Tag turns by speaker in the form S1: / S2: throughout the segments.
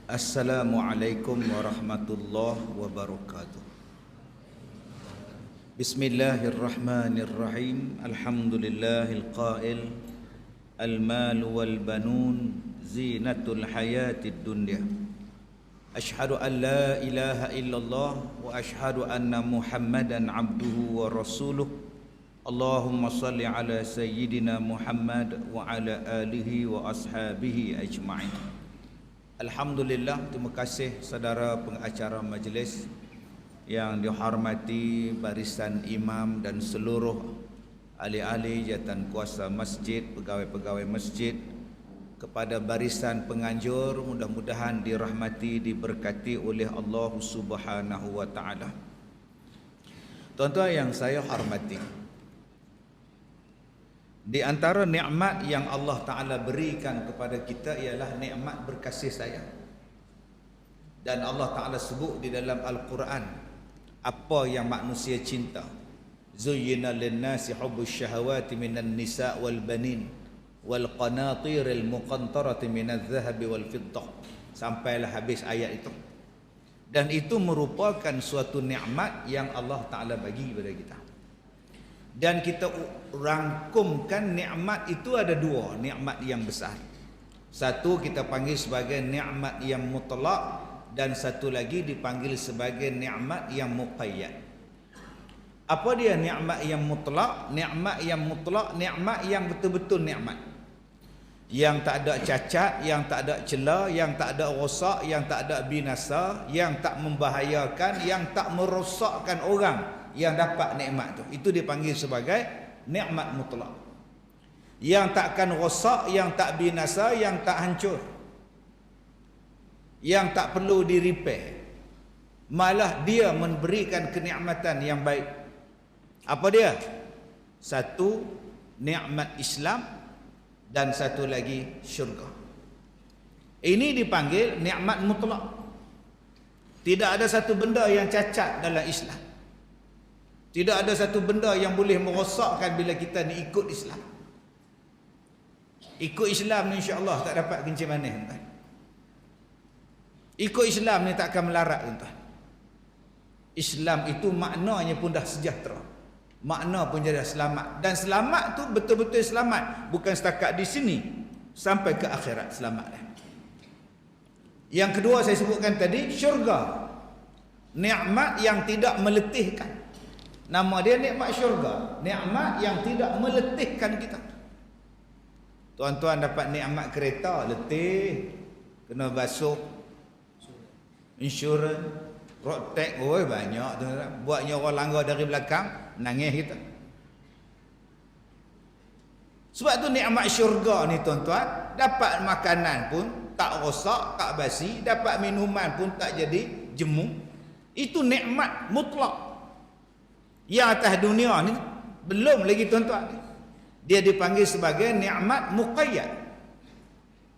S1: Assalamualaikum warahmatullahi wabarakatuh. Bismillahirrahmanirrahim. Alhamdulillahil qail al-mal wal banun zinatul hayatid dunya. Ashhadu an la ilaha illallah wa ashhadu anna Muhammadan abduhu wa rasuluh. Allahumma salli ala sayyidina Muhammad wa ala alihi wa ashabihi ajma'in. Alhamdulillah, terima kasih saudara pengacara majlis yang dihormati barisan imam dan seluruh ahli-ahli jawatan kuasa masjid, pegawai-pegawai masjid, kepada barisan penganjur, mudah-mudahan dirahmati, diberkati oleh Allah Subhanahu wa taala. Tuan-tuan yang saya hormati, di antara nikmat yang Allah Ta'ala berikan kepada kita ialah nikmat berkasih sayang. Dan Allah Ta'ala sebut di dalam Al-Quran apa yang manusia cinta. Zuyyina lin-nasi hubbus syahawati minan nisa' wal banin wal qanatiril muqantarati minadh dhahabi wal fiddah. Sampailah habis ayat itu. Dan itu merupakan suatu nikmat yang Allah Ta'ala bagi kepada kita. Dan kita rangkumkan nikmat itu ada dua nikmat yang besar. Satu kita panggil sebagai nikmat yang mutlak, dan satu lagi dipanggil sebagai nikmat yang muqayyad. Apa dia nikmat yang mutlak? Nikmat yang mutlak, nikmat yang betul-betul nikmat, yang tak ada cacat, yang tak ada celah, yang tak ada rosak, yang tak ada binasa, yang tak membahayakan, yang tak merosakkan orang yang dapat nikmat tu. Itu dipanggil sebagai nikmat mutlak, yang takkan rosak, yang tak binasa, yang tak hancur, yang tak perlu di repair, malah dia memberikan kenikmatan yang baik. Apa dia? Satu nikmat Islam, dan satu lagi syurga. Ini dipanggil nikmat mutlak. Tidak ada satu benda yang cacat dalam Islam. Tidak ada satu benda yang boleh merosakkan bila kita ni ikut Islam. Ikut Islam ni insya-Allah tak dapat kencing manis, tuan. Ikut Islam ni tak akan melarat, tuan. Islam itu maknanya pun dah sejahtera. Makna pun dah selamat. Dan selamat tu betul-betul selamat, bukan setakat di sini, sampai ke akhirat selamat dah. Yang kedua saya sebutkan tadi, syurga. Nikmat yang tidak meletihkan. Nama dia nikmat syurga, nikmat yang tidak meletihkan kita. Tuan-tuan dapat nikmat kereta, letih, kena basuh, insurans, road tax, oi banyak tu. Buatnya orang langgar dari belakang, nangis kita. Sebab tu nikmat syurga ni tuan-tuan, dapat makanan pun tak rosak, tak basi, dapat minuman pun tak jadi jemu. Itu nikmat mutlak. Yang atas dunia ni belum lagi, tuan-tuan. Dia dipanggil sebagai nikmat muqayyad.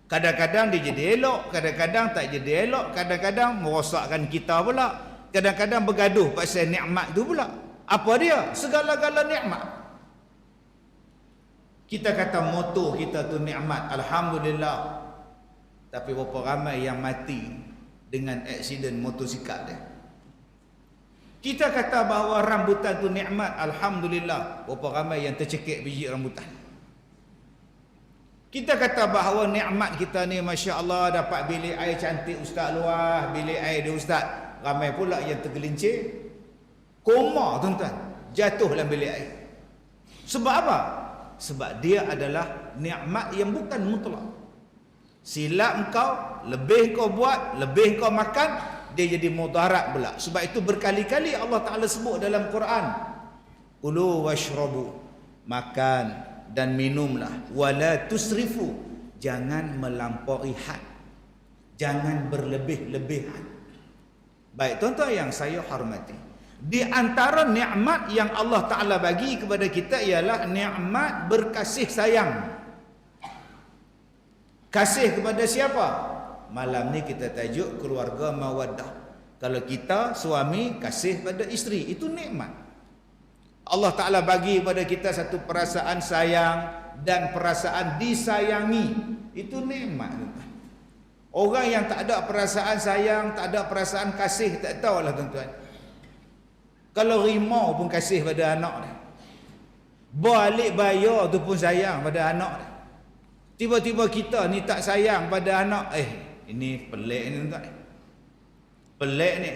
S1: Kadang-kadang dia jadi elok, kadang-kadang tak jadi elok, kadang-kadang merosakkan kita pula, kadang-kadang bergaduh pasal nikmat tu pula. Apa dia? Segala-gala nikmat. Kita kata motor kita tu nikmat, alhamdulillah. Tapi berapa ramai yang mati dengan aksiden motosikal dia. Kita kata bahawa rambutan tu nikmat, alhamdulillah. Berapa ramai yang tercekik biji rambutan. Kita kata bahawa nikmat kita ni, Masya Allah, dapat bilik air cantik ustaz luar, bilik air dia ustaz. Ramai pula yang tergelincir, koma, tuan-tuan, jatuh dalam bilik air. Sebab apa? Sebab dia adalah nikmat yang bukan mutlak. Silap engkau, lebih kau buat, lebih kau makan, dia jadi mudarat pula. Sebab itu berkali-kali Allah Ta'ala sebut dalam Quran, kulu washrabu, makan dan minumlah, wala tusrifu, jangan melampaui had, jangan berlebih-lebihan. Baik tuan-tuan yang saya hormati, di antara nikmat yang Allah Ta'ala bagi kepada kita ialah nikmat berkasih sayang. Kasih kepada siapa? Malam ni kita tajuk keluarga mawaddah. Kalau kita suami kasih pada isteri, itu nikmat. Allah Ta'ala bagi kepada kita satu perasaan sayang dan perasaan disayangi. Itu nikmat. Orang yang tak ada perasaan sayang, tak ada perasaan kasih, tak tahulah tuan-tuan. Kalau rimau pun kasih pada anak dia. Balik bayar tu pun sayang pada anak dia. Tiba-tiba kita ni tak sayang pada anak. Ini pelik ni tuan-tuan. Pelik ni.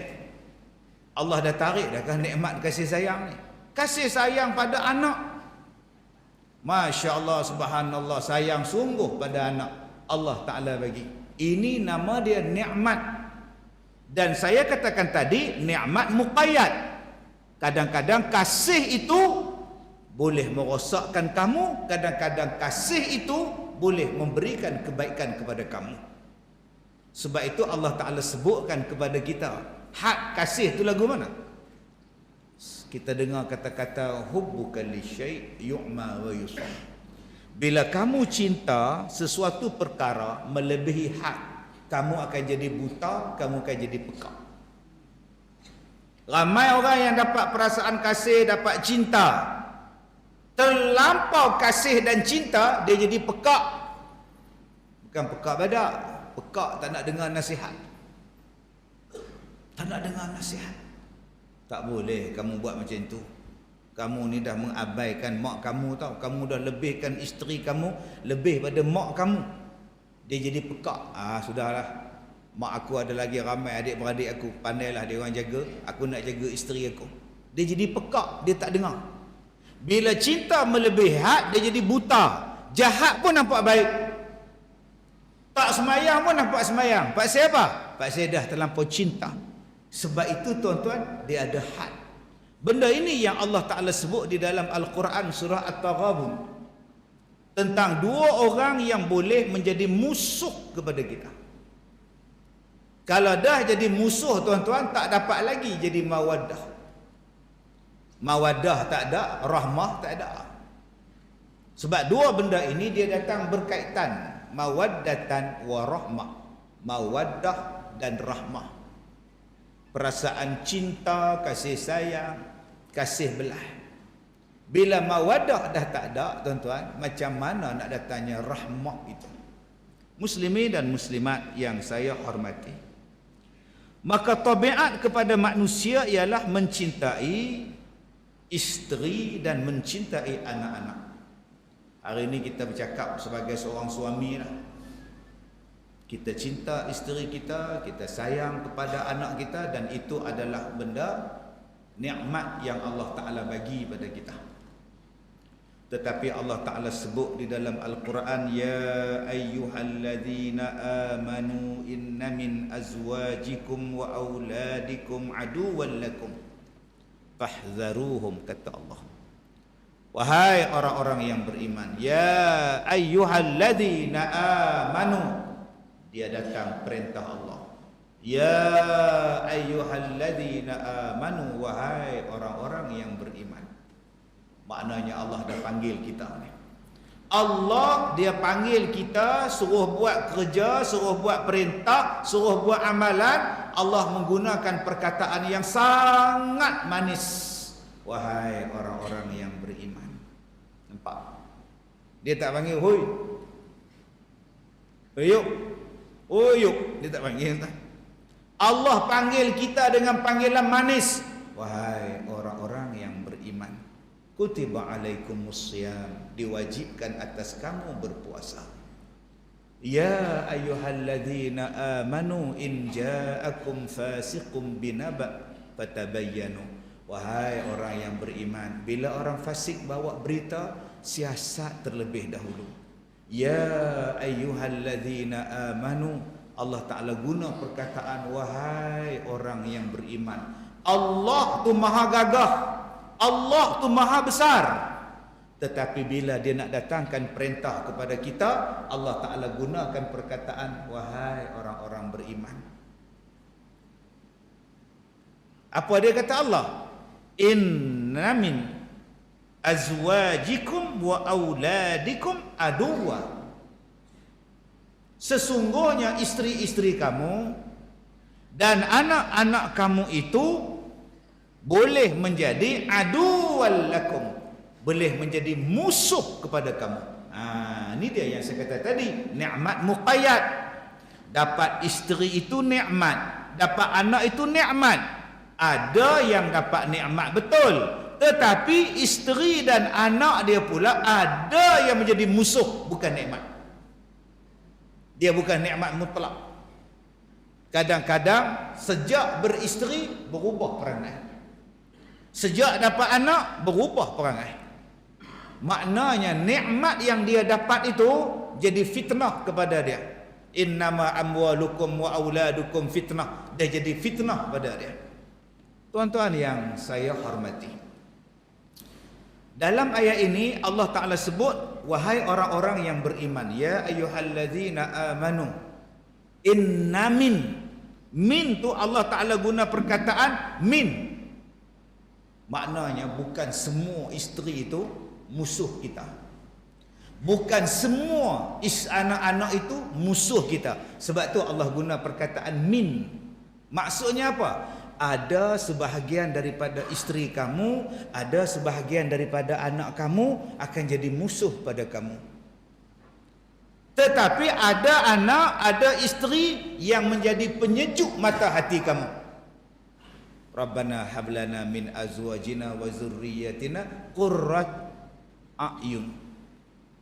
S1: Allah dah tarik dah kan nikmat kasih sayang ni. Kasih sayang pada anak. Masya Allah, subhanallah, sayang sungguh pada anak Allah Ta'ala bagi. Ini nama dia nikmat. Dan saya katakan tadi, nikmat muqayyad. Kadang-kadang kasih itu boleh merosakkan kamu, kadang-kadang kasih itu boleh memberikan kebaikan kepada kamu. Sebab itu Allah Ta'ala sebutkan kepada kita, hak kasih itu lagu mana? Kita dengar kata-kata hubbuka li syai' yu'ma wa yusam. Bila kamu cinta sesuatu perkara melebihi hak, kamu akan jadi buta, kamu akan jadi pekak. Ramai orang yang dapat perasaan kasih, dapat cinta, terlampau kasih dan cinta, dia jadi pekak. Bukan pekak badak, pekak tak nak dengar nasihat. Tak nak dengar nasihat. Tak boleh kamu buat macam tu. Kamu ni dah mengabaikan mak kamu tau. Kamu dah lebihkan isteri kamu lebih pada mak kamu. Dia jadi pekak. Sudahlah. Mak aku ada lagi ramai adik-beradik aku. Pandailah dia orang jaga. Aku nak jaga isteri aku. Dia jadi pekak. Dia tak dengar. Bila cinta melebihi had, dia jadi buta. Jahat pun nampak baik. Tak semayang pun nampak semayang. Pak saya apa? Pak saya dah terlampau cinta. Sebab itu tuan-tuan, dia ada had. Benda ini yang Allah Ta'ala sebut di dalam Al-Quran surah At-Taghabun. Tentang dua orang yang boleh menjadi musuh kepada kita. Kalau dah jadi musuh tuan-tuan, tak dapat lagi jadi mawaddah. Mawaddah tak ada, rahmah tak ada. Sebab dua benda ini dia datang berkaitan. Mawaddatan wa rahmah. Mawaddah dan rahmah. Perasaan cinta, kasih sayang, kasih belah. Bila mawaddah dah tak ada tuan-tuan, macam mana nak datangnya rahmah itu? Muslimin dan muslimat yang saya hormati, maka tabiat kepada manusia ialah mencintai isteri dan mencintai anak-anak. Hari ini kita bercakap sebagai seorang suami lah. Kita cinta isteri kita, kita sayang kepada anak kita, dan itu adalah benda nikmat yang Allah Ta'ala bagi pada kita. Tetapi Allah Ta'ala sebut di dalam Al-Quran, ya ayyuhalladzina amanu inna min azwajikum wa auladikum aduwwan lakum fahdharuhum, kata Allah. Wahai orang-orang yang beriman, ya ayyuhalladzina amanu, dia datang perintah Allah. Ya ayyuhalladzina amanu, wahai orang-orang yang beriman. Maknanya Allah dah panggil kita ni. Allah dia panggil kita, suruh buat kerja, suruh buat perintah, suruh buat amalan. Allah menggunakan perkataan yang sangat manis. Wahai orang-orang yang beriman. Nampak? Dia tak panggil hoi. Yuk. Oh yuk, dia tak panggil tak? Allah panggil kita dengan panggilan manis. Wahai orang-orang yang beriman, kutiba alaikumusiyam, diwajibkan atas kamu berpuasa. Ya ayyuhalladzina amanu in ja'akum fasiqum binaba fatabayyanu. Wahai orang yang beriman, bila orang fasik bawa berita, siasat terlebih dahulu. Ya ayyuhalladzina amanu, Allah Ta'ala guna perkataan wahai orang yang beriman. Allah tu maha gagah, Allah tu maha besar. Tetapi bila dia nak datangkan perintah kepada kita, Allah Ta'ala gunakan perkataan wahai orang-orang beriman. Apa dia kata Allah? Inna min azwajikum wa auladikum aduwa. Sesungguhnya isteri-isteri kamu dan anak-anak kamu itu boleh menjadi aduwal lakum, boleh menjadi musuh kepada kamu. Ini dia yang saya kata tadi, nikmat muqayyad. Dapat isteri itu nikmat, dapat anak itu nikmat. Ada yang dapat nikmat betul, tetapi isteri dan anak dia pula ada yang menjadi musuh, bukan nikmat. Dia bukan nikmat mutlak. Kadang-kadang sejak beristeri berubah perangai. Sejak dapat anak berubah perangai. Maknanya nikmat yang dia dapat itu jadi fitnah kepada dia. Innama amwalukum wa auladukum fitnah. Dia jadi fitnah pada dia. Tuan-tuan yang saya hormati, dalam ayat ini Allah Ta'ala sebut, wahai orang-orang yang beriman, ya ayyuhalladzina amanu inna min tu Allah Ta'ala guna perkataan min. Maknanya bukan semua isteri itu musuh kita. Bukan semua anak-anak itu musuh kita. Sebab tu Allah guna perkataan min. Maksudnya apa? Ada sebahagian daripada isteri kamu, ada sebahagian daripada anak kamu akan jadi musuh pada kamu. Tetapi ada anak, ada isteri yang menjadi penyejuk mata hati kamu. Rabbana hablana min azwajina wa zurriyyatina qurrat a'yun.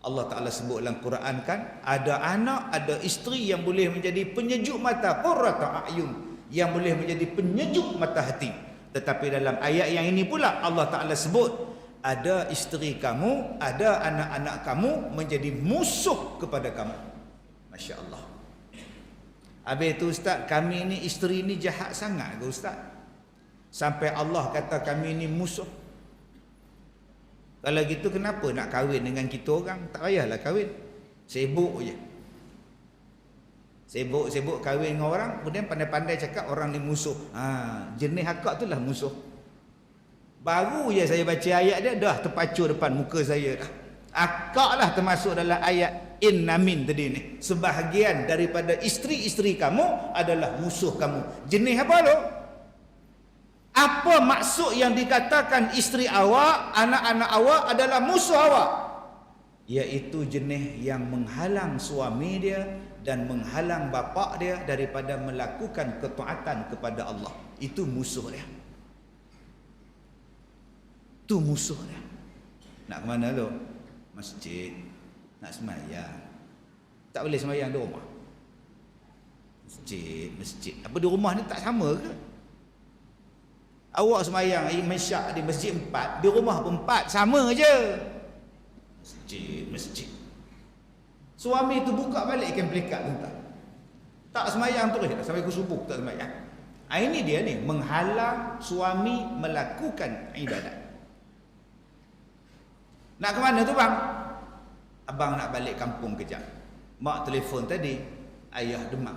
S1: Allah Ta'ala sebut dalam Quran kan, ada anak, ada isteri yang boleh menjadi penyejuk mata, qurrat a'yun, yang boleh menjadi penyejuk mata hati. Tetapi dalam ayat yang ini pula Allah Ta'ala sebut, ada isteri kamu, ada anak-anak kamu menjadi musuh kepada kamu. Masya Allah. Habis itu Ustaz, kami ni isteri ni jahat sangat ke Ustaz? Sampai Allah kata kami ni musuh. Kalau gitu kenapa nak kahwin dengan kita orang? Tak payahlah kahwin. Sibuk je. Sibuk kahwin dengan orang, kemudian pandai-pandai cakap orang ni musuh. Jenis akak tu lah musuh. Baru je saya baca ayat dia, dah terpacur depan muka saya dah. Akak lah termasuk dalam ayat inna min tadi ni. Sebahagian daripada isteri-isteri kamu adalah musuh kamu. Jenis apa tu? Apa maksud yang dikatakan isteri awak, anak-anak awak adalah musuh awak? Iaitu jenis yang menghalang suami dia dan menghalang bapa dia daripada melakukan ketaatan kepada Allah. Itu musuh dia. Itu musuh dia. Nak ke mana tu? Masjid. Nak semayang. Tak boleh semayang di rumah. Masjid. Apa di rumah ni tak sama ke? Awak semayang Isyak di masjid 4, di rumah pun 4, sama je. Masjid. Suami tu buka balik ikan pelikat tuan. Tak semayang terus sampai ke subuh tak semayang. Ini dia ni, menghalang suami melakukan ibadat. Nak ke mana tu bang? Abang nak balik kampung kejap. Mak telefon tadi, ayah demam.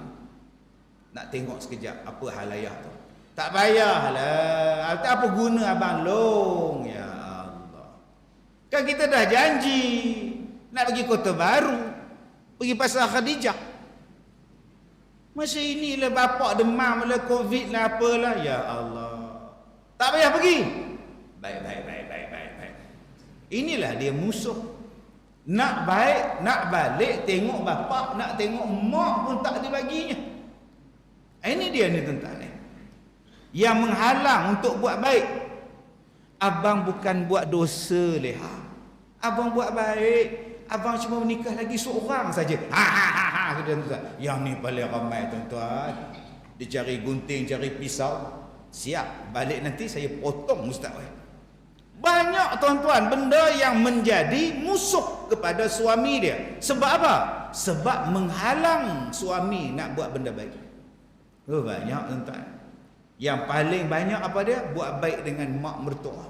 S1: Nak tengok sekejap apa hal ayah tu. Tak payahlah. Apa guna abang long? Ya Allah. Kan kita dah janji nak pergi Kota Baru, pergi Pasar Khadijah. Masa inilah bapak demam lah, Covid lah, apalah. Ya Allah. Tak payah pergi. Baik. Inilah dia musuh. Nak baik, nak balik tengok bapak, nak tengok mak pun tak dibaginya. Ini dia ni tuan-tuan ni, yang menghalang untuk buat baik. Abang bukan buat dosa leha. Abang buat baik. Abang cuma menikah lagi seorang saja. Tuan-tuan. Yang ni paling ramai tuan-tuan. Dia cari gunting, cari pisau. Siap, balik nanti saya potong ustaz. Banyak tuan-tuan benda yang menjadi musuh kepada suami dia. Sebab apa? Sebab menghalang suami nak buat benda baik. Banyak tuan-tuan. Yang paling banyak apa dia? Buat baik dengan mak mertua.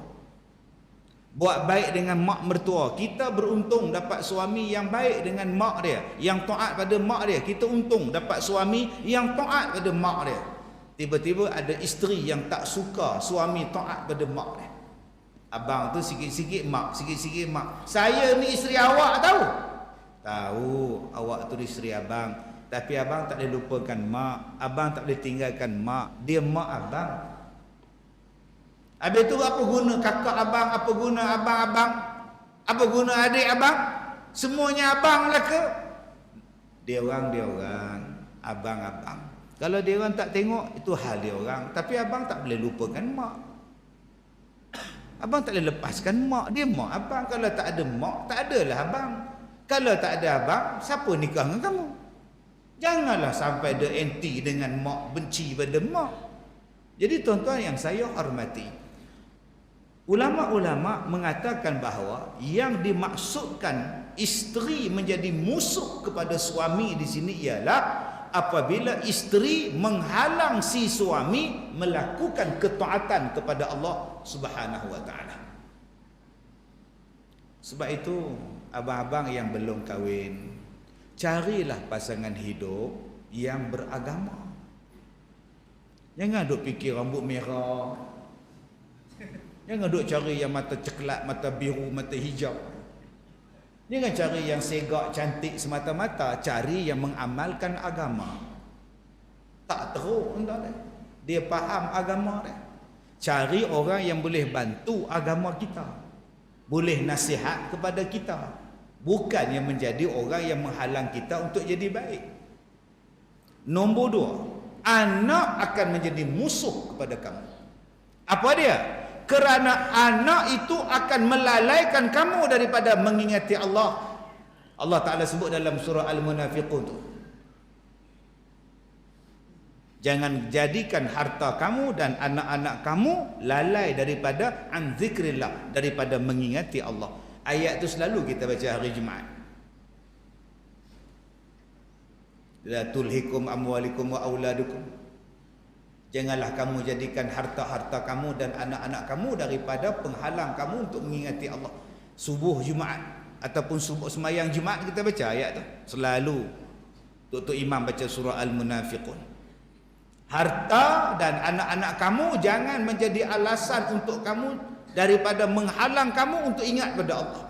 S1: Buat baik dengan mak mertua. Kita beruntung dapat suami yang baik dengan mak dia, yang taat pada mak dia. Kita untung dapat suami yang taat pada mak dia. Tiba-tiba ada isteri yang tak suka suami taat pada mak dia. Abang tu sikit-sikit mak, sikit-sikit mak. Saya ni isteri awak tahu? Tahu, awak tu isteri abang. Tapi abang tak boleh lupakan mak. Abang tak boleh tinggalkan mak. Dia mak abang. Habis tu apa guna kakak abang? Apa guna abang-abang? Apa guna adik abang? Semuanya abang lah ke? Dia orang. abang-abang. Kalau dia orang tak tengok, itu hal dia orang. Tapi abang tak boleh lupakan mak. Abang tak boleh lepaskan mak. Dia mak abang. Kalau tak ada mak, tak adalah abang. Kalau tak ada abang, siapa nikah dengan kamu? Janganlah sampai dia anti dengan mak, benci pada mak. Jadi tuan-tuan yang saya hormati, ulama-ulama mengatakan bahawa yang dimaksudkan isteri menjadi musuh kepada suami di sini ialah apabila isteri menghalang si suami melakukan ketaatan kepada Allah Subhanahu wa taala. Sebab itu abang-abang yang belum kahwin, carilah pasangan hidup yang beragama. Jangan duk fikir rambut merah. Jangan duk cari yang mata ceklat, mata biru, mata hijau. Jangan cari yang segak cantik semata-mata, cari yang mengamalkan agama. Tak teruk entah dia faham agama dia. Cari orang yang boleh bantu agama kita, boleh nasihat kepada kita, bukan yang menjadi orang yang menghalang kita untuk jadi baik. Nombor 2, anak akan menjadi musuh kepada kamu. Apa dia? Kerana anak itu akan melalaikan kamu daripada mengingati Allah. Allah Ta'ala sebut dalam surah Al-Munafiqun tu, jangan jadikan harta kamu dan anak-anak kamu lalai daripada an zikrillah, daripada mengingati Allah. Ayat tu selalu kita baca hari Jumaat. La tulhikum amwalikum wa auladukum. Janganlah kamu jadikan harta-harta kamu dan anak-anak kamu daripada penghalang kamu untuk mengingati Allah. Subuh Jumaat ataupun subuh semayang Jumaat kita baca ayat tu. Selalu Tok Imam baca surah Al-Munafiqun. Harta dan anak-anak kamu jangan menjadi alasan untuk kamu daripada menghalang kamu untuk ingat pada Allah.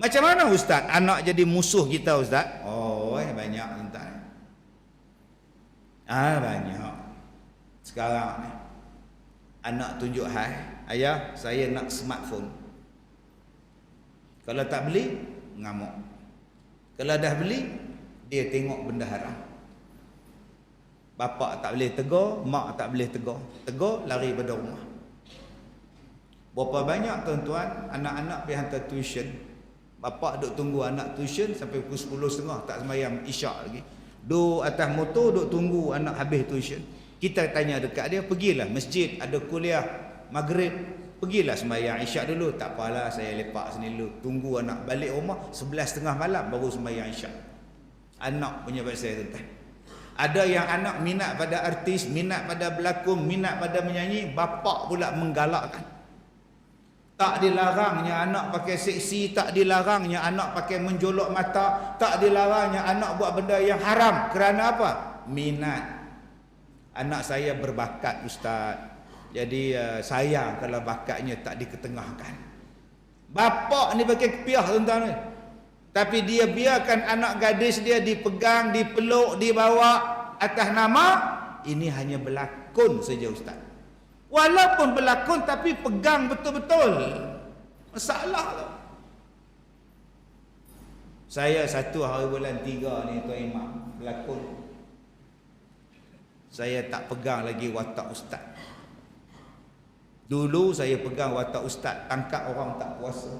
S1: Macam mana ustaz anak jadi musuh kita ustaz? Oh, banyak tuan-tuan. Banyak. Sekarang ni anak tunjuk hai, ayah saya nak smartphone. Kalau tak beli, ngamuk. Kalau dah beli, dia tengok benda haram. Bapa tak boleh tegur, mak tak boleh tegur. Tegur, lari pada rumah. Berapa banyak tuan-tuan anak-anak pergi hantar tuition, bapa duk tunggu anak tuition sampai pukul 10.30 tak sembahyang isyak lagi. Duk atas motor duk tunggu anak habis tuition. Kita tanya dekat dia, pergilah masjid, ada kuliah maghrib, pergilah sembahyang isyak dulu. Tak apalah, saya lepak sini dulu, tunggu anak balik rumah 11.30 malam baru sembahyang isyak. Anak punya bahasa tuan-tuan. Ada yang anak minat pada artis, minat pada berlakon, minat pada menyanyi, bapa pula menggalakkan. Tak dilarangnya anak pakai seksi, tak dilarangnya anak pakai menjolok mata, tak dilarangnya anak buat benda yang haram. Kerana apa? Minat. Anak saya berbakat ustaz, jadi sayang kalau bakatnya tak diketengahkan. Bapa ni pakai kepiah tuan-tuan ni, tapi dia biarkan anak gadis dia dipegang, dipeluk, dibawa atas nama ini hanya berlakon saja ustaz. Walaupun berlakon tapi pegang betul-betul, masalah tu. Saya 1 hari bulan 3 ni Tuan Imam berlakon, saya tak pegang lagi watak ustaz. Dulu saya pegang watak ustaz, tangkap orang tak puasa,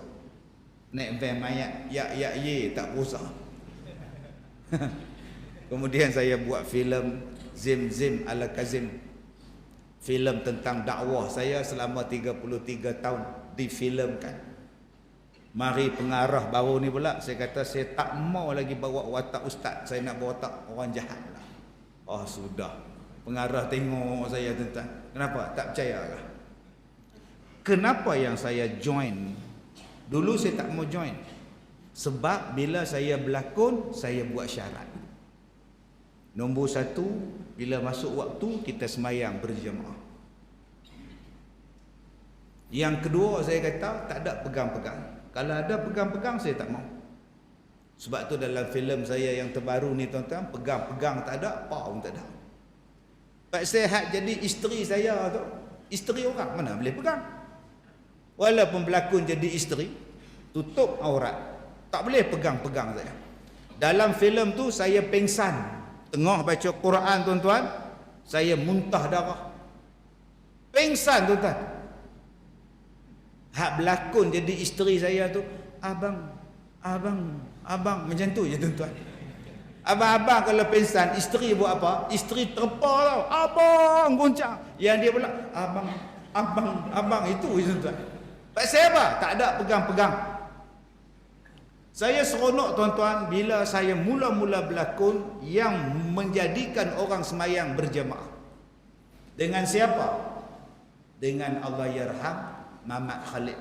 S1: naik van mayat, ye tak puasa. Kemudian saya buat filem Zim ala Kazim, filem tentang dakwah saya selama 33 tahun difilmkan. Mari pengarah baru ni pula saya kata saya tak mau lagi bawa watak ustaz, saya nak bawa watak orang jahat lah. Oh sudah, pengarah tengok saya tuan-tuan, kenapa? Tak percaya lah. Kenapa yang saya join? Dulu saya tak mau join, sebab bila saya berlakon saya buat syarat. Nombor 1, bila masuk waktu kita semayang berjemaah. Yang kedua saya kata tak ada pegang-pegang. Kalau ada pegang-pegang saya tak mau. Sebab tu dalam filem saya yang terbaru ni tuan-tuan, pegang-pegang tak ada, apa pun tak ada. Pak Sehat jadi isteri saya tu, isteri orang mana boleh pegang. Walaupun berlakon jadi isteri, tutup aurat, tak boleh pegang-pegang saya. Dalam filem tu saya pengsan tengah baca Quran tuan-tuan, saya muntah darah. Pengsan tuan-tuan. Hak berlakon jadi isteri saya tu, abang macam tu je tuan-tuan. Abang-abang kalau pengsan, isteri buat apa? Isteri terpa tau. Abang goncang. Yang dia pula, abang itu je tuan-tuan. Pasal apa? Tak ada pegang-pegang. Saya seronok tuan-tuan bila saya mula-mula berlakon yang menjadikan orang semayang berjemaah. Dengan siapa? Dengan Allahyarham Mamat Khalid,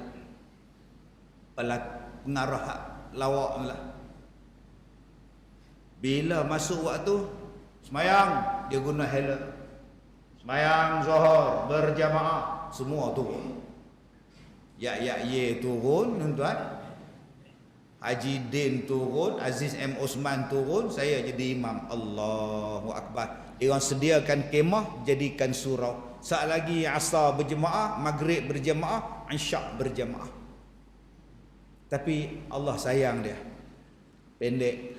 S1: pengarah lawak lah. Bila masuk waktu semayang, dia guna helm. Semayang Zuhur berjamaah, semua turun. Ya turun tuan-tuan. Haji Din turun, Aziz M. Osman turun, saya jadi imam. Allahu Akbar. Dia orang sediakan kemah, jadikan surau. Saat lagi asar berjemaah, maghrib berjemaah, isyak berjemaah. Tapi Allah sayang dia. Pendek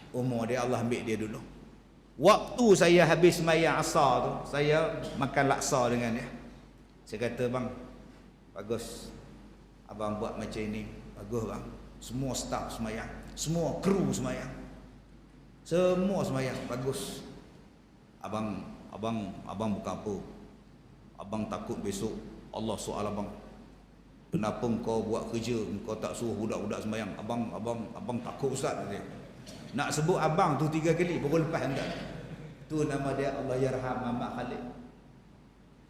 S1: umur dia, Allah ambil dia dulu. Waktu saya habis sembahyang asar tu, saya makan laksa dengan dia. Saya kata, bang, bagus abang buat macam ini. Bagus bang. Semua staf sembahyang, semua kru sembahyang, semua sembahyang, bagus. Abang bukan apa? Abang takut besok Allah soal abang. Kenapa kau buat kerja, kau tak suruh budak-budak sembahyang? Abang takut ustaz dia. Nak sebut abang tu 3 kali baru lepas hendak. Tu nama dia Allahyarham Mamat Khalid.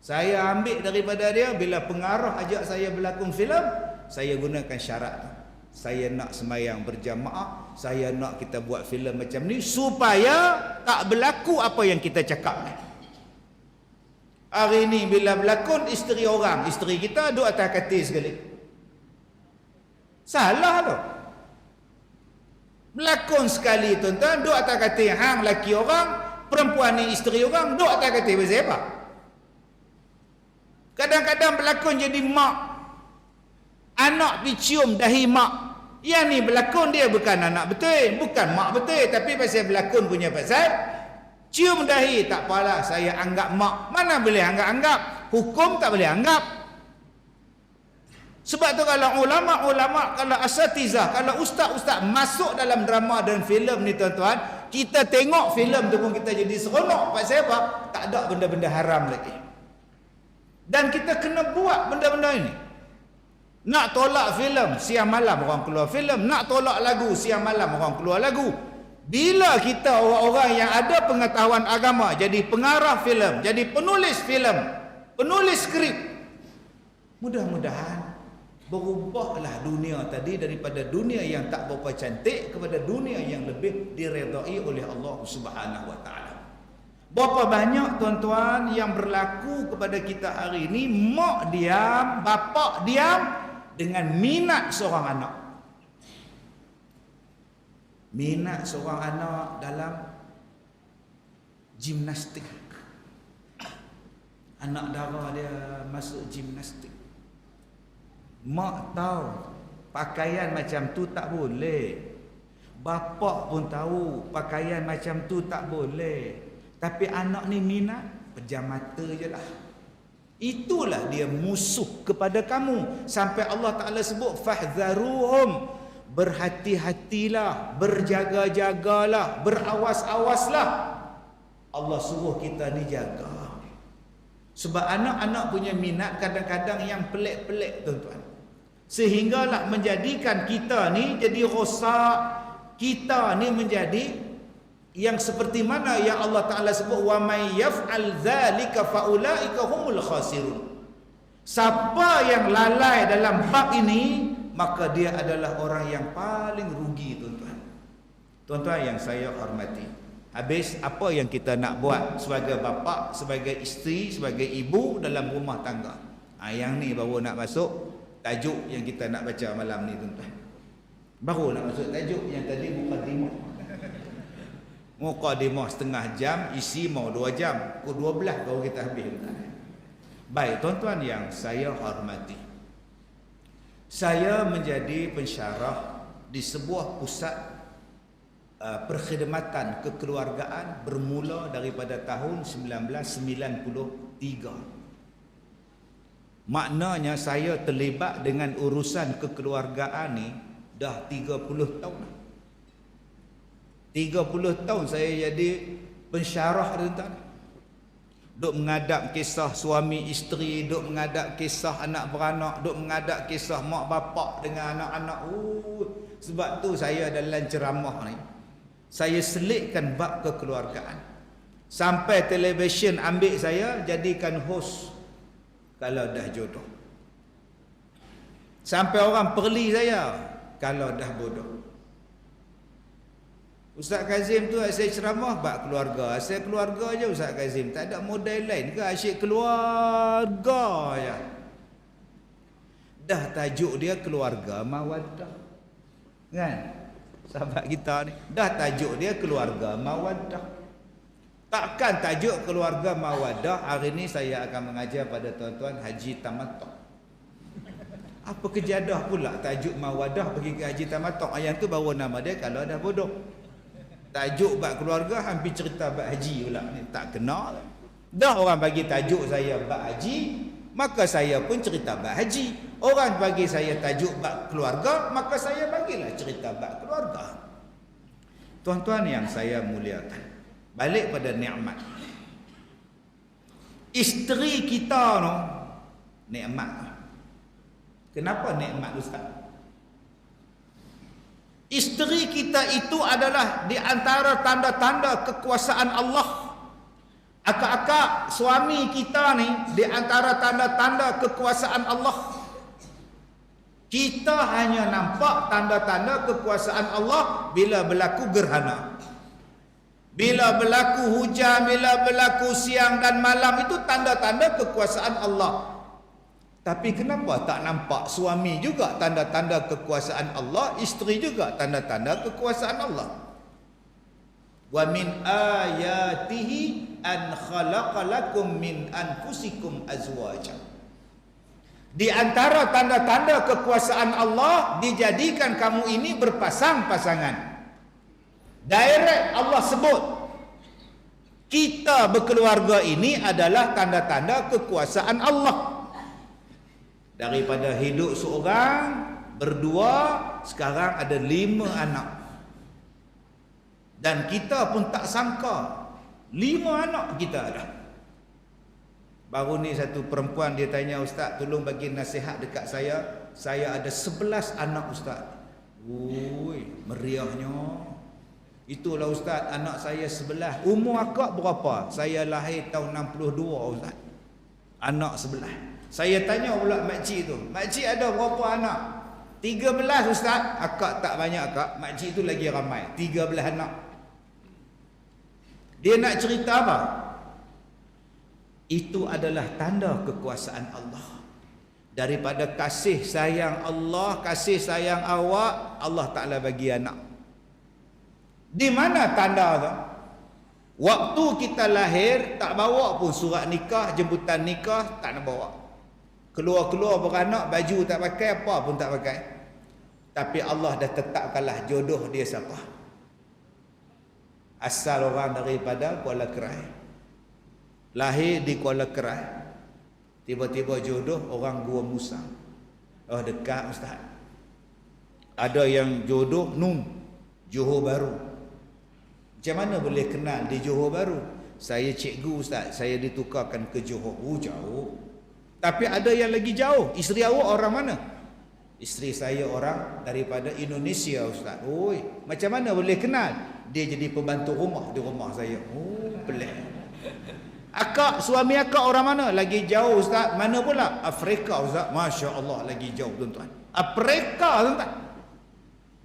S1: Saya ambil daripada dia bila pengarah ajak saya berlakon filem, saya gunakan syarat tu. Saya nak sembahyang berjamaah, saya nak kita buat filem macam ni supaya tak berlaku apa yang kita cakap ni. Hari ni bila berlakon isteri orang, isteri kita duduk atas katil sekali. Salah tu. Berlakon sekali tuan-tuan, duduk atas katil, hang laki orang, perempuan ni isteri orang, duduk atas katil pasal apa? Kadang-kadang berlakon jadi mak, anak pergi cium dahi mak. Yang ni berlakon dia bukan anak betul, bukan mak betul, tapi pasal berlakon punya pasal cium dahi. Tak apalah, saya anggap mak. Mana boleh anggap-anggap? Hukum tak boleh anggap. Sebab tu kalau ulama-ulama, kalau asatizah, kalau ustaz-ustaz masuk dalam drama dan filem ni tuan-tuan, kita tengok filem tu pun kita jadi seronok. Pasal apa? Tak ada benda-benda haram lagi. Dan kita kena buat benda-benda ini. Nak tolak filem, siang malam orang keluar filem. Nak tolak lagu, siang malam orang keluar lagu. Bila kita orang-orang yang ada pengetahuan agama jadi pengarah filem, jadi penulis filem, penulis skrip, mudah-mudahan berubahlah dunia tadi daripada dunia yang tak berapa cantik kepada dunia yang lebih diredai oleh Allah Subhanahu Wa Taala. Berapa banyak tuan-tuan yang berlaku kepada kita hari ini, mak diam, bapak diam dengan minat seorang anak. Minat seorang anak dalam gimnastik. Anak dara dia masuk gimnastik. Mak tahu pakaian macam tu tak boleh. Bapak pun tahu pakaian macam tu tak boleh. Tapi anak ni minat, pejam mata je lah. Itulah dia musuh kepada kamu. Sampai Allah Ta'ala sebut, fahdharuhum, berhati-hatilah, berjaga-jagalah, berawas-awaslah. Allah suruh kita ni jaga. Sebab anak-anak punya minat kadang-kadang yang pelik-pelik tuan-tuan. Sehinggalah menjadikan kita ni jadi rosak. Kita ni menjadi yang seperti mana yang Allah Ta'ala sebut, wa may yaf'al dzalika faulaika humul khasirun. Siapa yang lalai dalam bab ini, maka dia adalah orang yang paling rugi tuan-tuan. Tuan-tuan yang saya hormati, habis apa yang kita nak buat sebagai bapa, sebagai isteri, sebagai ibu dalam rumah tangga. Yang ni baru nak masuk tajuk yang kita nak baca malam ni tuan-tuan. Baru nak masuk tajuk yang tadi mukadimah. Mukadimah setengah jam, isi mau 2 jam. Pukul 12 baru kita habis. Baik tuan-tuan yang saya hormati, saya menjadi pensyarah di sebuah pusat perkhidmatan kekeluargaan bermula daripada tahun 1993. Maknanya saya terlibat dengan urusan kekeluargaan ni dah 30 tahun. 30 tahun saya jadi pensyarah tuan-tuan. Duk mengadap kisah suami isteri, duk mengadap kisah anak beranak, duk mengadap kisah mak bapak dengan anak-anak. Sebab tu saya dalam ceramah ni, saya selitkan bab kekeluargaan. Sampai televisyen ambil saya jadikan host kalau dah jodoh. Sampai orang perli saya kalau dah bodoh. Ustaz Kazim tu saya ceramah bab keluarga. Saya keluarga je Ustaz Kazim. Tak ada model lain ke, asyik keluarga je. Dah tajuk dia keluarga mawaddah. Kan? Sahabat kita ni. Dah tajuk dia keluarga mawaddah. Takkan tajuk keluarga mawaddah hari ni saya akan mengajar pada tuan-tuan haji tamattu'. Apa kejadah pula tajuk mawaddah pergi ke haji tamattu'. Yang tu baru nama dia kalau dah bodoh. Tajuk bab keluarga hampir cerita bab haji pula. Ni tak kena. Dah orang bagi tajuk saya bab haji, maka saya pun cerita bab haji. Orang bagi saya tajuk bab keluarga, maka saya bagilah cerita bab keluarga. Tuan-tuan yang saya muliakan, balik pada nikmat. Isteri kita no nikmat. Kenapa nikmat Ustaz? Isteri kita itu adalah di antara tanda-tanda kekuasaan Allah. Akak-akak suami kita ni di antara tanda-tanda kekuasaan Allah. Kita hanya nampak tanda-tanda kekuasaan Allah bila berlaku gerhana. Bila berlaku hujan, bila berlaku siang dan malam, itu tanda-tanda kekuasaan Allah. Tapi kenapa tak nampak suami juga tanda-tanda kekuasaan Allah, isteri juga tanda-tanda kekuasaan Allah? Wa min ayatihi an khalaqa lakum min anfusikum azwaja. Di antara tanda-tanda kekuasaan Allah, dijadikan kamu ini berpasang-pasangan. Direct Allah sebut kita berkeluarga ini adalah tanda-tanda kekuasaan Allah. Daripada hidup seorang, berdua, sekarang ada 5 anak. Dan kita pun tak sangka 5 anak kita ada. Baru ni satu perempuan dia tanya, Ustaz tolong bagi nasihat dekat saya ada 11 anak Ustaz. Ui, meriahnya. Itulah Ustaz, anak saya 11. Umur akak berapa? Saya lahir tahun 62 Ustaz. Anak 11. Saya tanya pula makcik tu, makcik ada berapa anak? 13 Ustaz. Akak tak banyak akak, makcik tu lagi ramai, 13 anak. Dia nak cerita apa? Itu adalah tanda kekuasaan Allah. Daripada kasih sayang Allah, kasih sayang awak, Allah Ta'ala bagi anak. Di mana tanda tu? Waktu kita lahir tak bawa pun surat nikah, jemputan nikah, tak nak bawa. Keluar-keluar beranak, baju tak pakai, apa pun tak pakai. Tapi Allah dah tetapkanlah jodoh dia siapa. Asal orang daripada Kuala Kerai, lahir di Kuala Kerai, tiba-tiba jodoh orang Gua Musang. Oh dekat Ustaz. Ada yang jodoh Nun, Johor Bahru. Macam mana boleh kenal di Johor Bahru? Saya cikgu Ustaz, saya ditukarkan ke Johor. Jauh. Tapi ada yang lagi jauh. Isteri awak orang mana? Isteri saya orang daripada Indonesia Ustaz. Oi, macam mana boleh kenal? Dia jadi pembantu rumah di rumah saya. Oh, pelik. Akak, suami akak orang mana? Lagi jauh Ustaz. Mana pula? Afrika Ustaz. Masya Allah, lagi jauh tuan-tuan. Afrika tuan-tuan.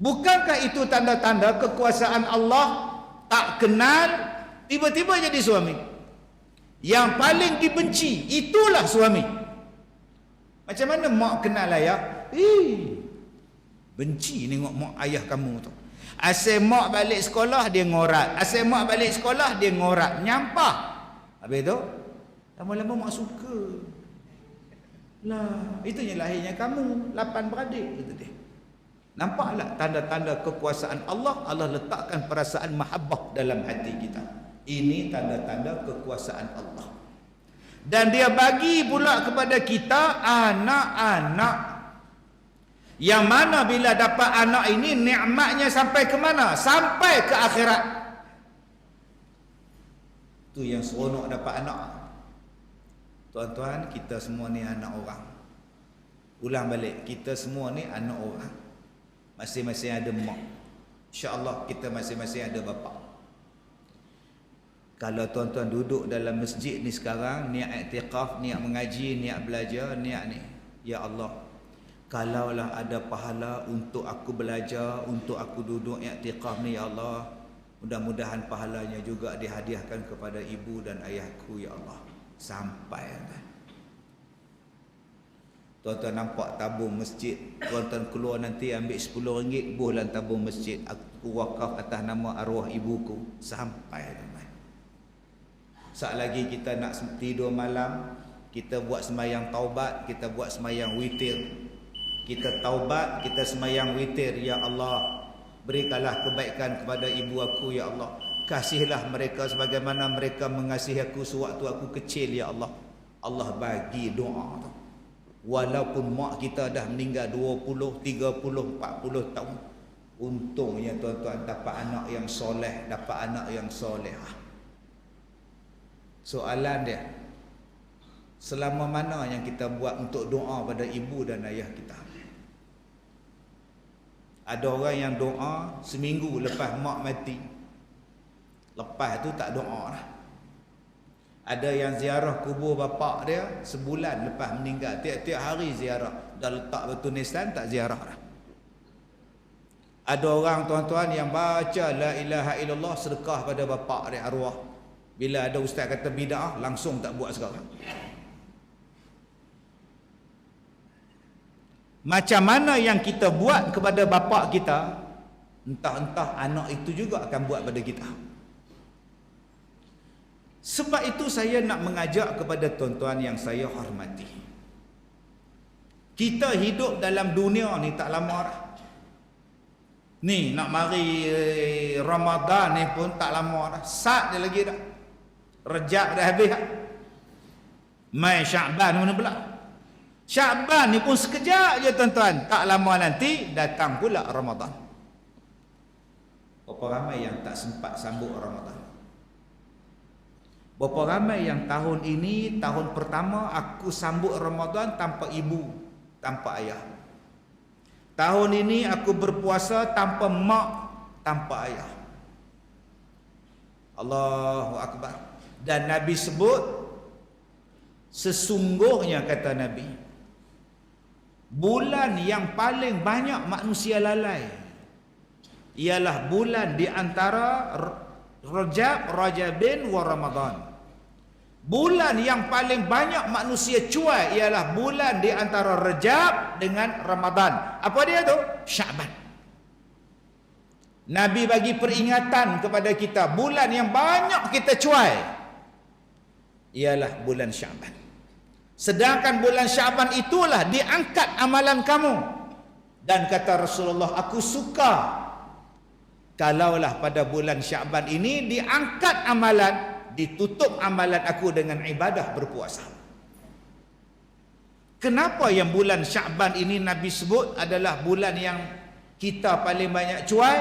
S1: Bukankah itu tanda-tanda kekuasaan Allah? Tak kenal, tiba-tiba jadi suami. Yang paling dibenci, itulah suami. Macam mana mak kenal ayah? Benci tengok mak ayah kamu tu. Asyik mak balik sekolah, dia ngorat. Asyik mak balik sekolah, dia ngorat. Nyampah. Habis tu, lama-lama mak suka. Lah, itu je lahirnya kamu. 8 beradik. Kata dia. Nampaklah tanda-tanda kekuasaan Allah. Allah letakkan perasaan mahabbah dalam hati kita. Ini tanda-tanda kekuasaan Allah. Dan dia bagi pula kepada kita anak-anak, yang mana bila dapat anak ini nikmatnya sampai ke mana? Sampai ke akhirat. Tu yang seronok dapat anak. Tuan-tuan, kita semua ni anak orang. Ulang balik, kita semua ni anak orang. Masing-masing ada mak. InsyaAllah kita masing-masing ada bapa. Kalau tuan-tuan duduk dalam masjid ni sekarang, niat i'tikaf, niat mengaji, niat belajar, niat ni, ya Allah, kalaulah ada pahala untuk aku belajar, untuk aku duduk i'tikaf ni, ya Allah, mudah-mudahan pahalanya juga dihadiahkan kepada ibu dan ayahku, ya Allah. Sampai tuan-tuan nampak tabung masjid, tuan-tuan keluar nanti ambil RM10, buhlah tabung masjid, aku wakaf atas nama arwah ibuku. Sampai tuan-tuan. Saat lagi kita nak tidur malam, kita buat sembahyang taubat, kita buat sembahyang witir. Kita taubat, kita sembahyang witir, ya Allah, berikanlah kebaikan kepada ibu aku, ya Allah. Kasihlah mereka sebagaimana mereka mengasihi aku sewaktu aku kecil, ya Allah. Allah bagi doa tu. Walaupun mak kita dah meninggal 20, 30, 40 tahun. Untungnya tuan-tuan dapat anak yang soleh, dapat anak yang solehah. Soalan dia, selama mana yang kita buat untuk doa pada ibu dan ayah kita? Ada orang yang doa seminggu lepas mak mati, lepas tu tak doa lah. Ada yang ziarah kubur bapak dia sebulan lepas meninggal, tiap-tiap hari ziarah. Dah letak batu nisan tak ziarah lah. Ada orang tuan-tuan yang baca la ilaha illallah, sedekah pada bapak dia arwah. Bila ada ustaz kata bid'ah, langsung tak buat sekarang. Macam mana yang kita buat kepada bapak kita, entah-entah anak itu juga akan buat pada kita. Sebab itu saya nak mengajak kepada tuan-tuan yang saya hormati. Kita hidup dalam dunia ni tak lama dah. Ni nak mari Ramadan ni pun tak lama dah. Sat dia lagi dah. Rejab dah habis dah. Mai Syaban mana pula? Syaban ni pun sekejap je tuan-tuan. Tak lama nanti datang pula Ramadan. Berapa ramai yang tak sempat sambut Ramadan? Berapa ramai yang tahun ini, tahun pertama aku sambut Ramadan tanpa ibu, tanpa ayah. Tahun ini aku berpuasa tanpa mak, tanpa ayah. Allahu Akbar. Dan Nabi sebut, sesungguhnya kata Nabi, bulan yang paling banyak manusia lalai ialah bulan di antara Rajab, Rajabin wa Ramadan. Bulan yang paling banyak manusia cuai ialah bulan di antara Rajab dengan Ramadan. Apa dia tu? Syaban. Nabi bagi peringatan kepada kita, bulan yang banyak kita cuai ialah bulan Syaban. Sedangkan bulan Syaban itulah diangkat amalan kamu. Dan kata Rasulullah, aku suka kalaulah pada bulan Syaban ini diangkat amalan, ditutup amalan aku dengan ibadah berpuasa. Kenapa yang bulan Syaban ini Nabi sebut adalah bulan yang kita paling banyak cuai?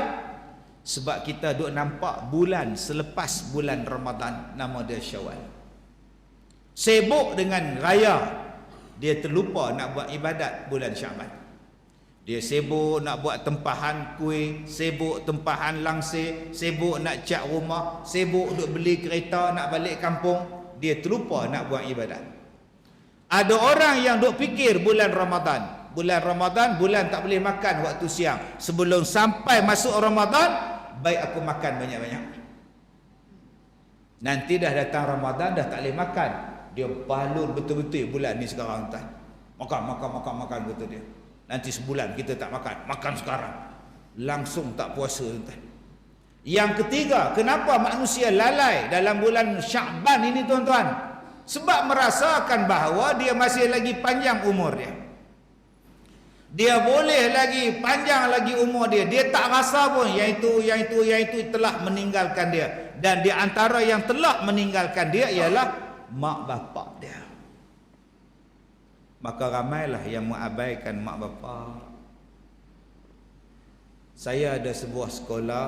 S1: Sebab kita duk nampak bulan selepas bulan Ramadan, nama dia Syawal. Sibuk dengan raya, dia terlupa nak buat ibadat bulan Syaban. Dia sibuk nak buat tempahan kuih, sibuk tempahan langsir, sibuk nak cat rumah, sibuk duk beli kereta nak balik kampung. Dia terlupa nak buat ibadat. Ada orang yang duk fikir bulan Ramadan, bulan tak boleh makan waktu siang. Sebelum sampai masuk Ramadan, baik aku makan banyak-banyak. Nanti dah datang Ramadan, dah tak boleh makan. Dia balun betul-betul bulan ni sekarang tuan. Makan betul dia. Nanti sebulan kita tak makan, makan sekarang. Langsung tak puasa tuan. Yang ketiga, kenapa manusia lalai dalam bulan Syaban ini tuan-tuan? Sebab merasakan bahawa dia masih lagi panjang umur dia. Dia boleh lagi panjang lagi umur dia. Dia tak rasa pun yang itu telah meninggalkan dia. Dan di antara yang telah meninggalkan dia ialah mak bapak dia. Maka ramailah yang mengabaikan mak bapak. Saya ada sebuah sekolah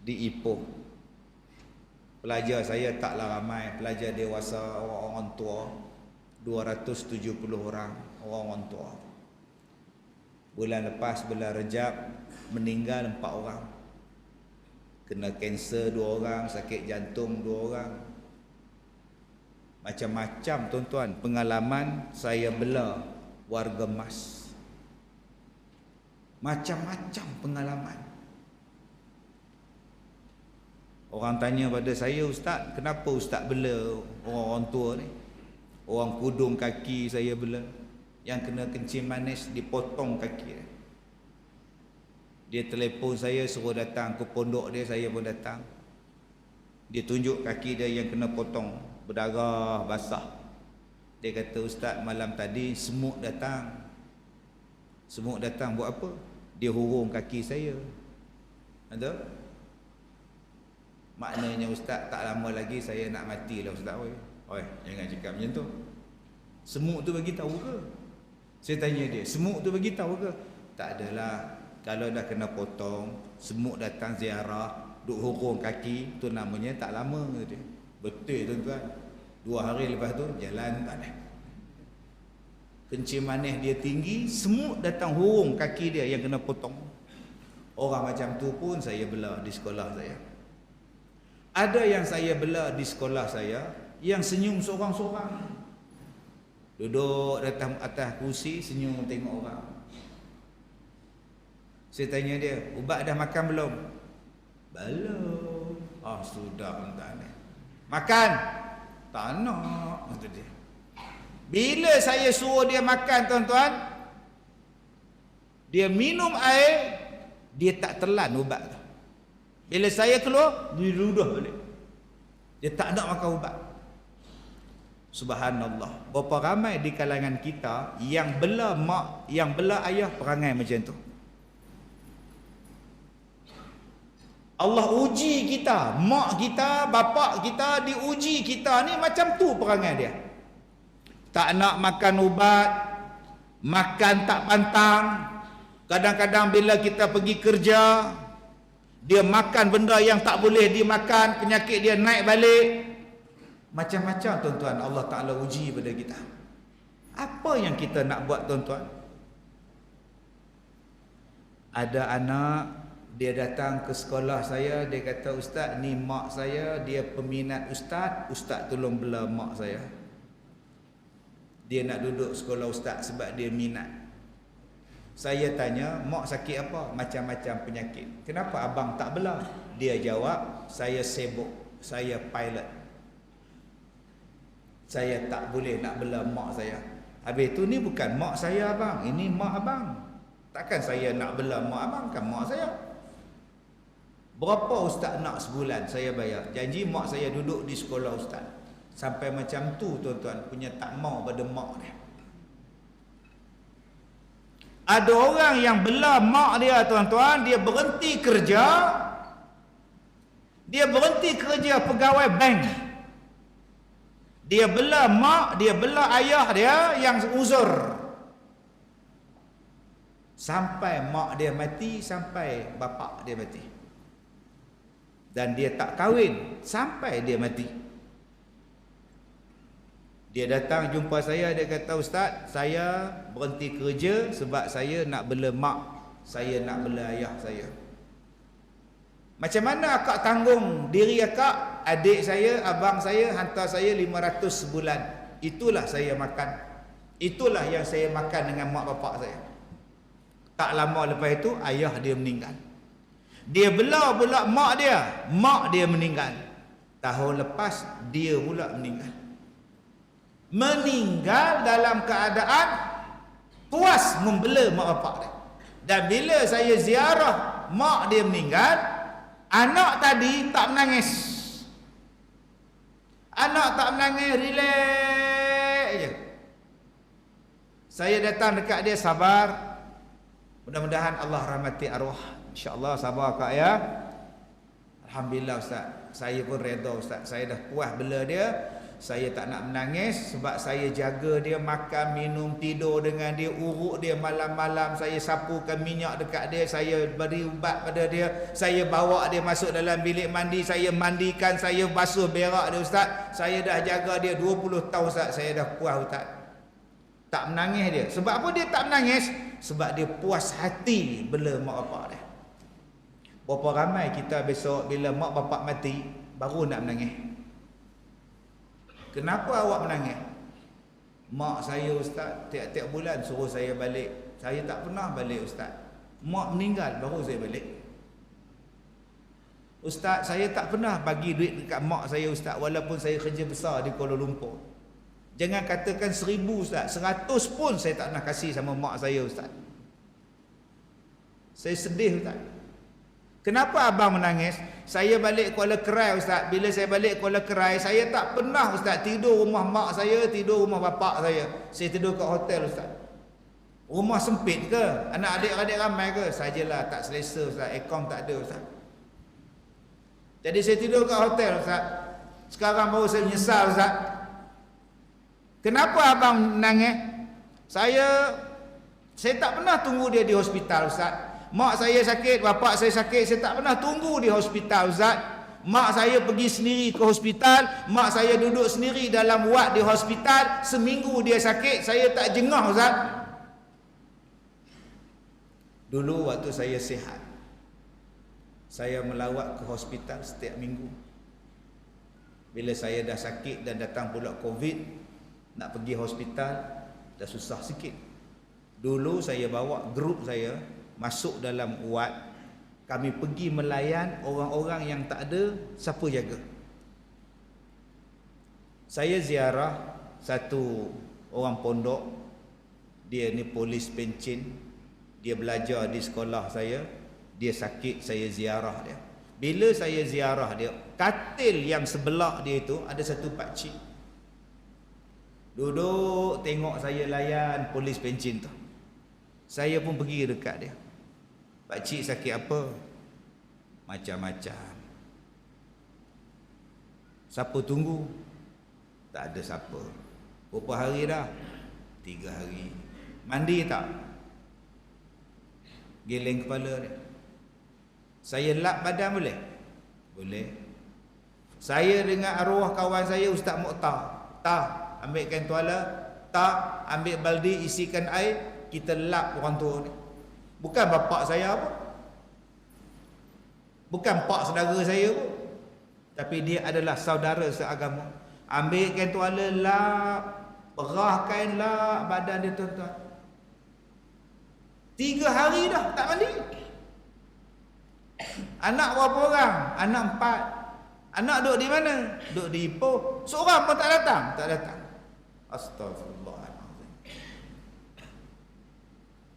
S1: di Ipoh. Pelajar saya taklah ramai, pelajar dewasa orang tua 270 orang tua. Bulan lepas, bulan Rejab, meninggal 4 orang. Kena kanser 2 orang, sakit jantung 2 orang. Macam-macam tuan-tuan pengalaman saya bela warga emas. Macam-macam pengalaman. Orang tanya pada saya, "Ustaz, kenapa Ustaz bela orang tua ni? Orang kudung kaki saya bela. Yang kena kencing manis dipotong kaki dia." Dia telefon saya suruh datang ke pondok dia, saya pun datang. Dia tunjuk kaki dia yang kena potong, berdarah basah. Dia kata, "Ustaz, malam tadi semut datang." Semut datang buat apa? Dia hurung kaki saya. Ada? Maknanya Ustaz, tak lama lagi saya nak mati lah Ustaz. Oi, jangan cakap macam tu. Semut tu bagi tahu ke? Saya tanya dia, semut tu bagi tahu ke? Tak adalah. Kalau dah kena potong, semut datang ziarah, duk hurung kaki, tu namanya tak lama kata dia. Betul tuan-tuan. 2 hari lepas tu jalan tak ada. Kencing manis dia tinggi, semut datang hurung kaki dia yang kena potong. Orang macam tu pun saya bela di sekolah saya. Ada yang saya bela di sekolah saya yang senyum seorang-seorang. Duduk atas kursi senyum tengok orang. Saya tanya dia, "Ubat dah makan belum?" "Belum." "Ah, sudah entah ni." "Makan?" "Tak nak," kata dia. Bila saya suruh dia makan tuan-tuan, dia minum air, dia tak telan ubat tu. Bila saya keluar, dia ludah balik. Dia tak nak makan ubat. Subhanallah. Berapa ramai di kalangan kita yang bela mak, yang bela ayah perangai macam tu. Allah uji kita, mak kita, bapak kita diuji kita ni macam tu perangai dia. Tak nak makan ubat, makan tak pantang. Kadang-kadang bila kita pergi kerja, dia makan benda yang tak boleh dimakan, penyakit dia naik balik. Macam-macam tuan-tuan Allah Ta'ala uji pada kita. Apa yang kita nak buat tuan-tuan? Ada anak, dia datang ke sekolah saya, dia kata, "Ustaz, ni mak saya, dia peminat Ustaz, Ustaz tolong bela mak saya. Dia nak duduk sekolah Ustaz sebab dia minat." Saya tanya, "Mak sakit apa?" "Macam-macam penyakit." "Kenapa abang tak bela?" Dia jawab, "Saya sibuk, saya pilot. Saya tak boleh nak bela mak saya." Habis tu ni bukan mak saya abang, ini mak abang. Takkan saya nak bela mak abang, kan mak saya. "Berapa Ustaz nak sebulan?" "Saya bayar." Janji mak saya duduk di sekolah Ustaz. Sampai macam tu tuan-tuan, punya tak mau pada mak dia. Ada orang yang bela mak dia tuan-tuan, dia berhenti kerja. Dia berhenti kerja pegawai bank. Dia bela mak, dia bela ayah dia yang uzur. Sampai mak dia mati, sampai bapak dia mati. Dan dia tak kahwin sampai dia mati. Dia datang jumpa saya, dia kata, "Ustaz, saya berhenti kerja sebab saya nak bela mak, saya nak bela ayah saya." "Macam mana akak tanggung diri akak? Adik saya, abang saya hantar saya 500 sebulan. Itulah saya makan. Itulah yang saya makan dengan mak bapak saya." Tak lama lepas itu ayah dia meninggal. Dia bela pula mak dia meninggal. Tahun lepas dia pula meninggal. Meninggal dalam keadaan puas membela mak bapak dia. Dan bila saya ziarah mak dia meninggal, anak tadi tak menangis. Anak tak menangis, relax je. Saya datang dekat dia, "Sabar, Mudah-mudahan Allah rahmati arwah. InsyaAllah, sabar kak ya. Alhamdulillah Ustaz, saya pun redha Ustaz. Saya dah puas bela dia. Saya tak nak menangis sebab saya jaga dia makan, minum, tidur dengan dia, urut dia malam-malam. Saya sapukan minyak dekat dia, saya beri ubat pada dia, saya bawa dia masuk dalam bilik mandi, saya mandikan, saya basuh berak dia Ustaz. Saya dah jaga dia 20 tahun Ustaz. Saya dah puas Ustaz. Tak menangis dia. Sebab apa dia tak menangis? Sebab dia puas hati bela mak bapak dia. Berapa ramai kita besok bila mak bapak mati baru nak menangis. Kenapa awak menangis? Mak saya Ustaz tiap-tiap bulan suruh saya balik. Saya tak pernah balik Ustaz. Mak meninggal baru saya balik. Ustaz, saya tak pernah bagi duit dekat mak saya Ustaz, walaupun saya kerja besar di Kuala Lumpur. Jangan katakan 1000 Ustaz, 100 pun saya tak nak kasih sama mak saya Ustaz. Saya sedih Ustaz. Kenapa abang menangis? Saya balik Kuala Kerai Ustaz. Bila saya balik Kuala Kerai, saya tak pernah Ustaz tidur rumah mak saya, tidur rumah bapak saya. Saya tidur kat hotel Ustaz. Rumah sempit ke? Anak adik-adik ramai ke? Sajalah tak selesa Ustaz. Aircon tak ada Ustaz. Jadi saya tidur kat hotel Ustaz. Sekarang baru saya menyesal Ustaz. Kenapa abang menangis? Saya tak pernah tunggu dia di hospital Ustaz. Mak saya sakit, bapak saya sakit, saya tak pernah tunggu di hospital Ustaz. Mak saya pergi sendiri ke hospital, mak saya duduk sendiri dalam wad di hospital. Seminggu dia sakit, saya tak jengah Ustaz. Dulu waktu saya sihat, saya melawat ke hospital setiap minggu. Bila saya dah sakit dan datang pula Covid, nak pergi hospital dah susah sikit. Dulu saya bawa grup saya masuk dalam wad, kami pergi melayan orang-orang yang tak ada siapa jaga. Saya ziarah satu orang pondok, dia ni polis pencen, dia belajar di sekolah saya, dia sakit, saya ziarah dia. Bila saya ziarah dia, katil yang sebelah dia itu ada satu pakcik duduk tengok saya layan polis pencen tu. Saya pun pergi dekat dia. Pakcik sakit apa? Macam-macam. Siapa tunggu? Tak ada siapa. Berapa hari dah? 3 hari. Mandi tak? Geleng kepala dia. Saya lap badan boleh? Boleh. Saya dengan arwah kawan saya Ustaz Mukhtar. Tak, ambil kain tuala. Tak, ambil baldi, isikan air, kita lap orang tua ni. Bukan bapak saya pun, bukan pak saudara saya pun, tapi dia adalah saudara seagama. Ambil kain tuala, lap, perah kain, lap badan dia tuan-tuan. 3 hari dah tak mandi. Anak berapa orang? Anak 4. Anak duduk di mana? Duduk di Ipoh. Seorang pun tak datang? Tak datang. Astagfirullahaladzim.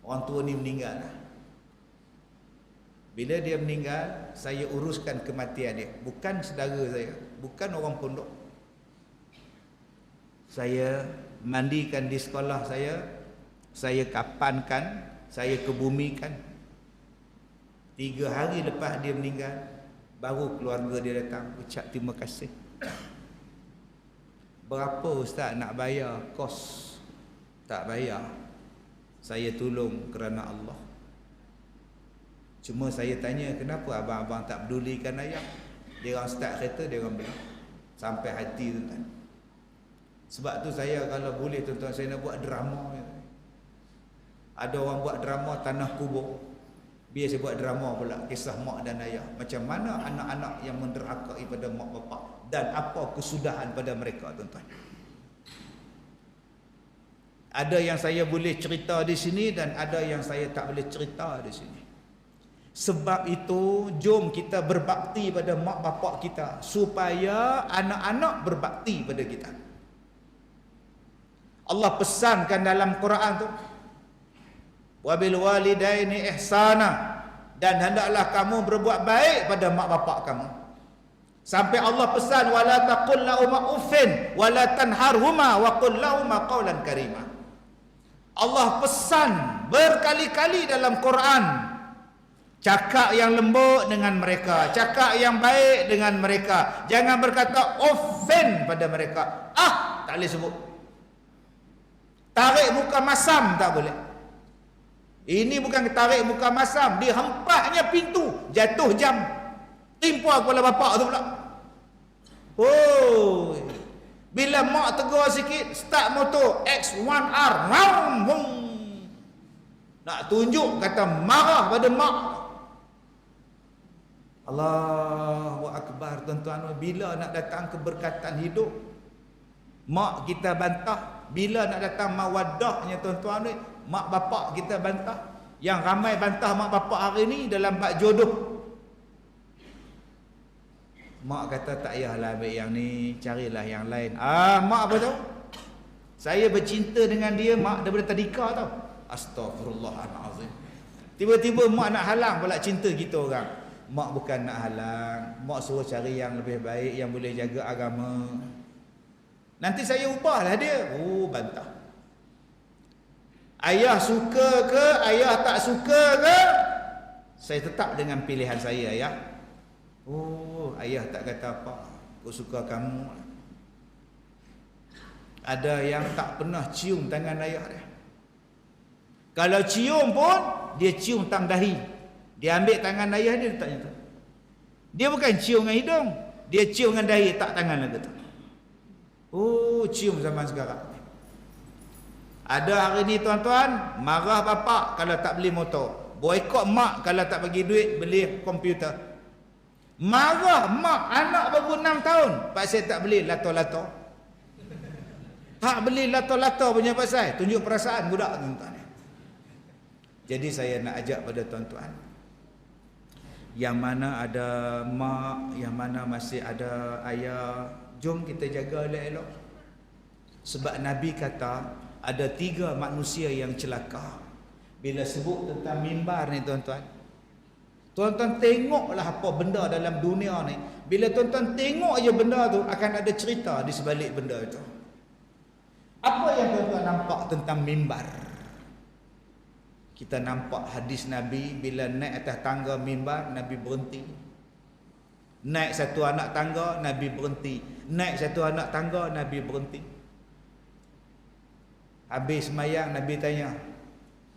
S1: Orang tua ni meninggal. Bila dia meninggal, saya uruskan kematian dia. Bukan saudara saya, bukan orang pondok. Saya mandikan di sekolah saya kapankan, saya kebumikan. 3 hari lepas dia meninggal, baru keluarga dia datang ucap terima kasih. Berapa Ustaz nak bayar kos? Tak bayar. Saya tolong kerana Allah. Cuma saya tanya, kenapa abang-abang tak pedulikan ayah? Dia orang start kereta, dia orang beli. Sampai hati tuan-tuan. Sebab tu saya kalau boleh tuan-tuan, saya nak buat drama. Ada orang buat drama tanah kubur. Biar saya buat drama pula, kisah mak dan ayah. Macam mana anak-anak yang menderhakai pada mak bapak, dan apa kesudahan pada mereka tuan-tuan. Ada yang saya boleh cerita di sini dan ada yang saya tak boleh cerita di sini. Sebab itu, jom kita berbakti pada mak bapak kita supaya anak-anak berbakti pada kita. Allah pesankan dalam Quran tu, wabil walidaini ihsana, dan hendaklah kamu berbuat baik pada mak bapak kamu. Sampai Allah pesan, wala taqul lahuma uffin wala tanharhuma wa qul lahuma qawlan karima. Allah pesan berkali-kali dalam Quran. Cakap yang lembut dengan mereka, cakap yang baik dengan mereka. Jangan berkata offend pada mereka. Tak boleh sebut. Tarik muka masam tak boleh. Ini bukan tarik muka masam, dihempasnya pintu, jatuh jam, timpa kepala bapak tu pula. Oh, bila mak tegur sikit, start motor X1R, nak tunjuk kata marah pada mak. Allahu Akbar, tuan-tuan. Bila nak datang keberkatan hidup, mak kita bantah. Bila nak datang mawaddahnya, tuan-tuan, mak bapak kita bantah. Yang ramai bantah mak bapak hari ni dalam bab jodoh. Mak kata tak payahlah ambil yang ni, carilah yang lain. Mak apa tahu? Saya bercinta dengan dia, mak, daripada tadika tau. Astaghfirullahalazim. Tiba-tiba mak nak halang pula cinta kita orang. Mak bukan nak halang, mak suruh cari yang lebih baik, yang boleh jaga agama. Nanti saya ubahlah dia. Bantah. Ayah suka ke, ayah tak suka ke, saya tetap dengan pilihan saya, ayah. Ayah tak kata apa, aku suka kamu. Ada yang tak pernah cium tangan ayah dia. Kalau cium pun, dia cium tang dahi. Dia ambil tangan ayah dia, letaknya tu. Dia bukan cium dengan hidung, dia cium dengan dahi, tak tangan lagi tu. Cium zaman sekarang. Ada hari ni, tuan-tuan, marah bapak kalau tak beli motor, boikot mak kalau tak bagi duit beli komputer. Marah mak anak baru 6 tahun pasal tak beli lato-lato. Tak beli lato-lato punya pasal, tunjuk perasaan budak, tuan-tuan. Jadi saya nak ajak pada tuan-tuan, yang mana ada mak, yang mana masih ada ayah, jom kita jaga elok-elok. Sebab Nabi kata ada 3 manusia yang celaka. Bila sebut tentang mimbar ni, tuan-tuan, tuan-tuan tengoklah apa benda dalam dunia ni. Bila tuan-tuan tengok aja benda tu, akan ada cerita di sebalik benda itu. Apa yang tuan-tuan nampak tentang mimbar? Kita nampak hadis Nabi, bila naik atas tangga mimbar, Nabi berhenti. Naik satu anak tangga, Nabi berhenti. Naik satu anak tangga, Nabi berhenti. Habis semayang, Nabi tanya,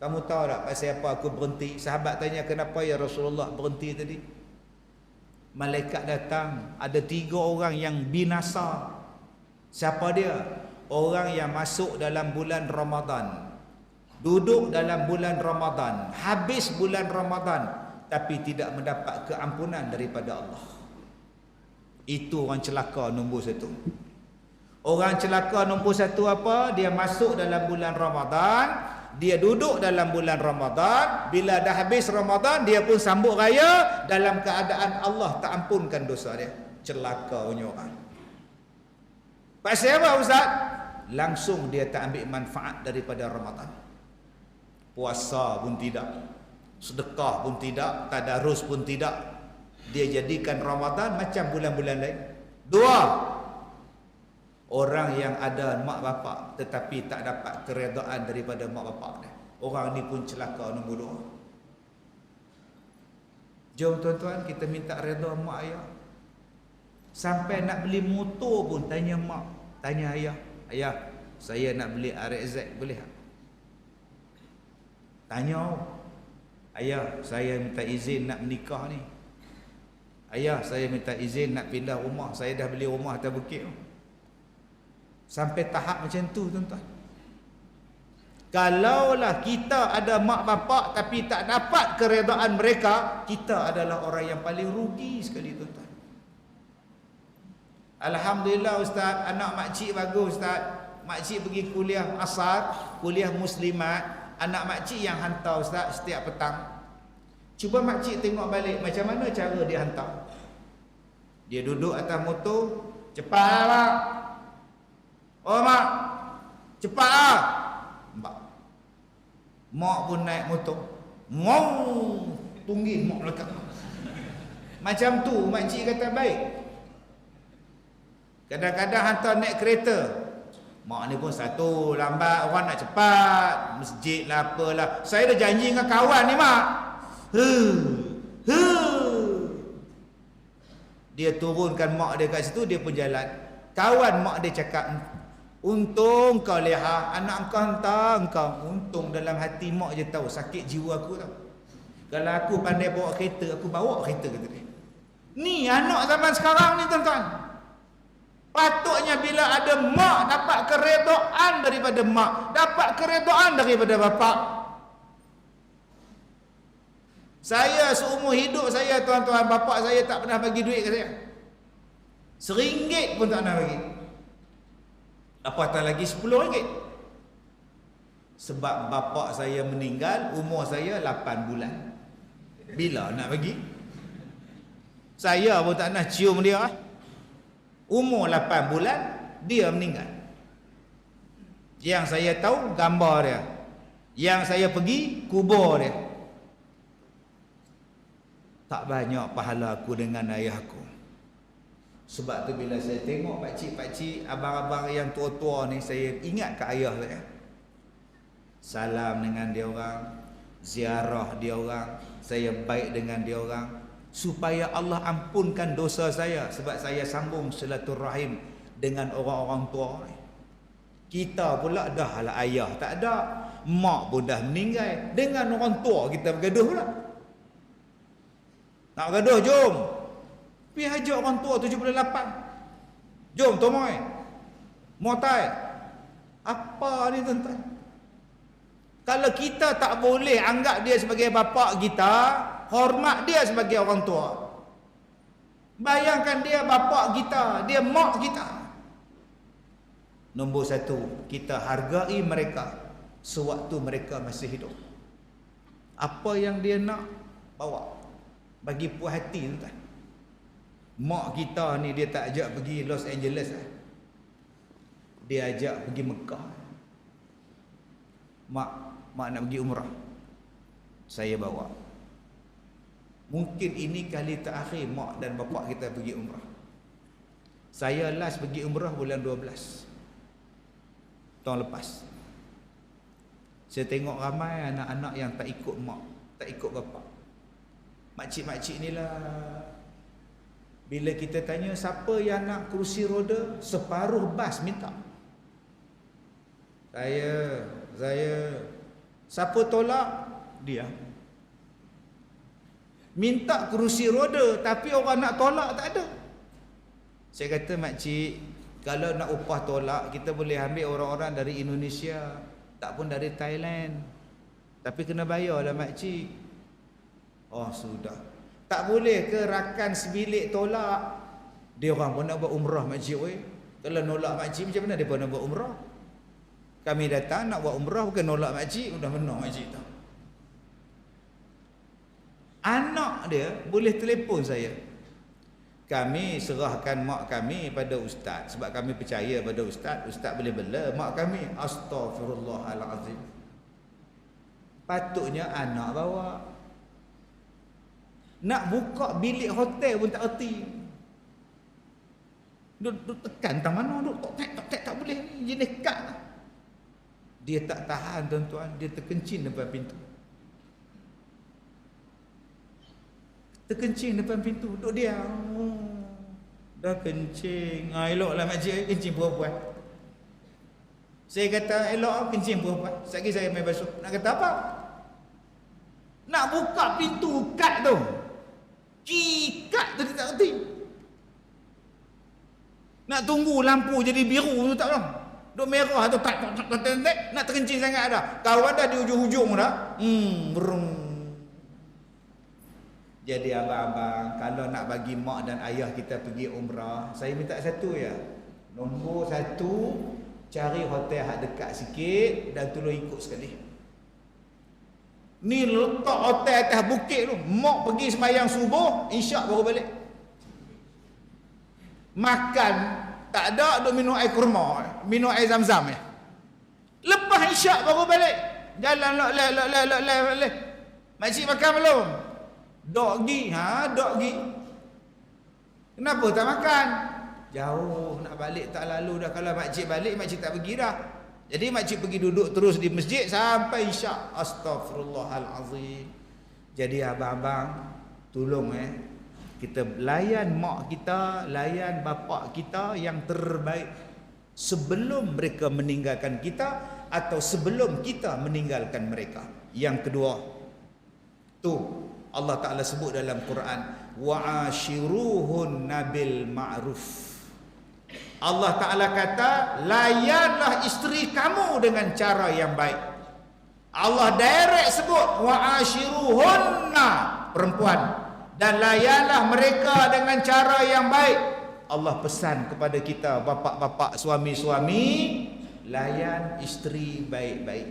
S1: kamu tahu tak pasal apa aku berhenti? Sahabat tanya, kenapa ya Rasulullah berhenti tadi? Malaikat datang, ada 3 orang yang binasa. Siapa dia? Orang yang masuk dalam bulan Ramadan, duduk dalam bulan Ramadan, habis bulan Ramadan, tapi tidak mendapat keampunan daripada Allah. Itu orang celaka nombor 1. Orang celaka nombor 1 apa? Dia masuk dalam bulan Ramadan, dia duduk dalam bulan Ramadan, bila dah habis Ramadan, dia pun sambut raya dalam keadaan Allah tak ampunkan dosa dia. Celaka punya orang. Pasal apa, Ustaz? Langsung dia tak ambil manfaat daripada Ramadan. Puasa pun tidak, sedekah pun tidak, tadarus pun tidak. Dia jadikan Ramadan macam bulan-bulan lain. 2, orang yang ada mak bapak tetapi tak dapat keredaan daripada mak bapak dia. Orang ni pun celaka nombor 2. Jom tuan-tuan, kita minta redha mak ayah. Sampai nak beli motor pun tanya mak, tanya ayah. Ayah, saya nak beli RX-Z, boleh tak? Tanya, ayah, saya minta izin nak menikah ni. Ayah, saya minta izin nak pindah rumah, saya dah beli rumah atas bukit. Sampai tahap macam tu, tuan-tuan. Kalaulah kita ada mak bapak tapi tak dapat keredaan mereka, kita adalah orang yang paling rugi sekali, tuan-tuan. Alhamdulillah, Ustaz, anak makcik bagus, Ustaz. Makcik pergi kuliah asar, kuliah muslimat. Anak makcik yang hantar, Ustaz, setiap petang. Cuba makcik tengok balik macam mana cara dia hantar. Dia duduk atas motor, cepat lah. Oh mak, cepat lah. Mak pun naik motor, tunggin mak belakang. Macam tu makcik kata baik. Kadang-kadang hantar naik kereta, Mak ni pun satu, lambat orang nak cepat, masjid lah apalah. Saya dah janji dengan kawan ni mak. Dia turunkan mak dia kat situ, dia pun jalan. Kawan mak dia cakap, untung kau lihat anak kau hantar kau. Untung dalam hati mak je tahu sakit jiwa aku tahu. Kalau aku pandai bawa kereta, aku bawa kereta, kata dia. Ni anak zaman sekarang ni tuan-tuan. Patutnya bila ada mak dapat keredaan daripada mak, dapat keredaan daripada bapa. Saya seumur hidup saya tuan-tuan, bapa saya tak pernah bagi duit ke saya. RM1 pun tak pernah bagi. Apatah lagi RM10. Sebab bapa saya meninggal, umur saya 8 bulan. Bila nak bagi? Saya pun tak nak cium dia. Umur 8 bulan, dia meninggal. Yang saya tahu gambar dia. Yang saya pergi, kubur dia. Tak banyak pahala aku dengan ayah aku. Sebab tu bila saya tengok pakcik-pakcik, abang-abang yang tua-tua ni, saya ingat ke ayah saya. Salam dengan dia orang, ziarah dia orang, saya baik dengan dia orang, supaya Allah ampunkan dosa saya sebab saya sambung silaturahim dengan orang-orang tua ni. Kita pula dah lah ayah tak ada, mak pun dah meninggal, dengan orang tua kita bergaduh pula. Nak bergaduh, jom pergi ajak orang tua 78. Jom Tomoy, Motai. Apa ni tuan-tuan? Kalau kita tak boleh anggap dia sebagai bapa kita, hormat dia sebagai orang tua. Bayangkan dia bapa kita, dia mak kita. Nombor satu, kita hargai mereka sewaktu mereka masih hidup. Apa yang dia nak, bawa. Bagi puas hati tuan. Mak kita ni dia tak ajak pergi Los Angeles lah. Dia ajak pergi Mekah. Mak nak pergi umrah, saya bawa. Mungkin ini kali terakhir mak dan bapak kita pergi umrah. Saya last pergi umrah bulan 12 tahun lepas. Saya tengok ramai anak-anak yang tak ikut mak, tak ikut bapak. Makcik-makcik ni lah, bila kita tanya siapa yang nak kerusi roda, separuh bas minta. Saya siapa tolak? Dia. Minta kerusi roda tapi orang nak tolak tak ada. Saya kata, makcik, kalau nak upah tolak, kita boleh ambil orang-orang dari Indonesia, tak pun dari Thailand. Tapi kena bayarlah makcik. Oh sudah. Tak boleh ke rakan sebilik tolak? Dia orang pun nak buat umrah makcik weh. Kalau nolak makcik macam mana dia pun nak buat umrah? Kami datang nak buat umrah bukan nolak makcik, sudah menang makcik tu. Anak dia boleh telefon saya. Kami serahkan mak kami pada ustaz sebab kami percaya pada ustaz. Ustaz boleh bela mak kami. Astaghfirullahalazim. Patutnya anak bawa. Nak buka bilik hotel pun tak erti. Duk tekan tang mana, duk tak boleh ni, jenis kad. Dia tak tahan tuan-tuan, dia terkencing depan pintu. Terkencing depan pintu, duk dia. Dah kencing. Eloklah makcik kencing perempuan. Saya kata elok kencing perempuan. Sekali saya main basuh. Nak kata apa? Nak buka pintu kad tu. Kad tu dia tak kerti. Nak tunggu lampu jadi biru tu tak tahu. Duk merah tu tak nak terkencing sangat dah. Kawan dah di hujung-hujung dah. Berung. Jadi abang-abang, kalau nak bagi mak dan ayah kita pergi umrah, saya minta satu ya. Nombor satu, cari hotel hak dekat sikit dan tolong ikut sekali. Ni letak hotel atas bukit tu. Mak pergi sembahyang subuh, isyak baru balik. Makan tak ada, duk minum air kurma, minum air zam-zam ya. Lepas isyak baru balik. Jalan lek. Makcik makan belum? Dok gi, dok gi. Kenapa tak makan? Jauh nak balik tak lalu dah. Kalau makcik balik, makcik tak pergi dah. Jadi makcik pergi duduk terus di masjid sampai isyak. Astaghfirullahalazim. Jadi abang-abang tolong kita layan mak kita, layan bapak kita yang terbaik sebelum mereka meninggalkan kita atau sebelum kita meninggalkan mereka. Yang kedua, tu Allah Ta'ala sebut dalam Quran, wa'ashiruhun nabil ma'ruf. Allah Ta'ala kata, layanlah isteri kamu dengan cara yang baik. Allah direct sebut wa'ashiruhunna, perempuan, dan layanlah mereka dengan cara yang baik. Allah pesan kepada kita, bapak-bapak, suami-suami, layan isteri baik-baik.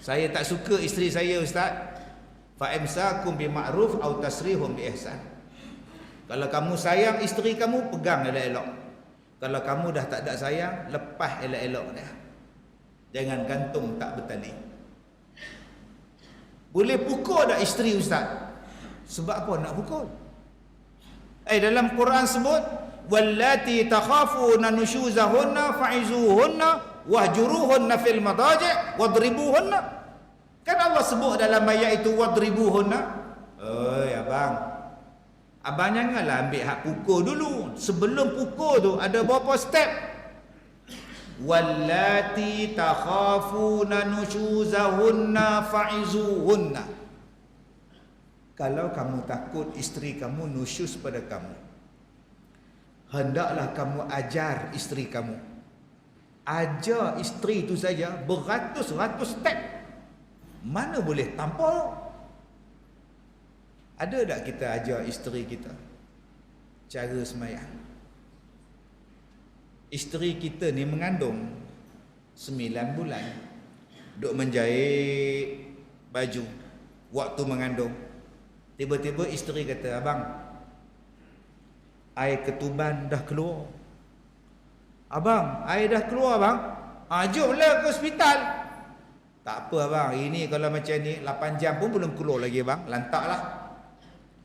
S1: Saya tak suka isteri saya, ustaz. Fa imsakum bi ma'ruf au tasrihum bi ihsan. Kalau kamu sayang isteri kamu, pegang elok-elok. Kalau kamu dah tak ada sayang, lepas elok-elok dia. Jangan gantung tak bertali. Boleh pukul tak isteri, ustaz? Sebab apa nak pukul? Dalam Quran sebut, wallati takhafuna nushuzahunna fa'izuhunna wahjuruhunna fil madaji' wadribuhunna. Kan Allah sebut dalam ayat itu wadribuhunna. Abang, abang janganlah ambil hak pukul dulu. Sebelum pukul tu ada berapa step? Wallati takhafuna nushuzahunna fa'izuhunna. Kalau kamu takut isteri kamu nusyuz pada kamu, hendaklah kamu ajar isteri kamu. Ajar isteri itu saja beratus-ratus step. Mana boleh tanpa? Ada tak kita ajar isteri kita cara sembahyang? Isteri kita ni mengandung 9 bulan, duk menjahit baju waktu mengandung. Tiba-tiba isteri kata, abang, air ketuban dah keluar. Abang, air dah keluar bang. Jomlah ke hospital. Tak apa abang, ini kalau macam ni 8 jam pun belum keluar lagi bang. Lantaklah.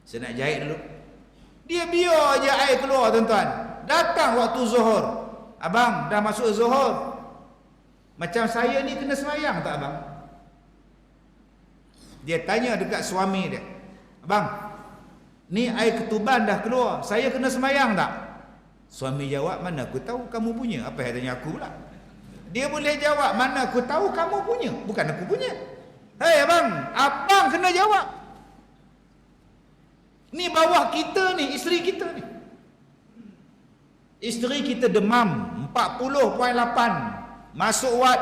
S1: Saya nak jahit dulu. Dia biar je air keluar, tuan-tuan. Datang waktu zuhur. Abang, dah masuk zuhur. Macam saya ni kena sembahyang tak abang? Dia tanya dekat suami dia, abang, ni air ketuban dah keluar, saya kena sembahyang tak? Suami jawab, mana aku tahu kamu punya. Apa yang tanya aku pula? Dia boleh jawab, mana aku tahu kamu punya, bukan aku punya. Hei abang, abang kena jawab. Ni bawah kita ni, isteri kita ni. Isteri kita demam 40.8, masuk wad.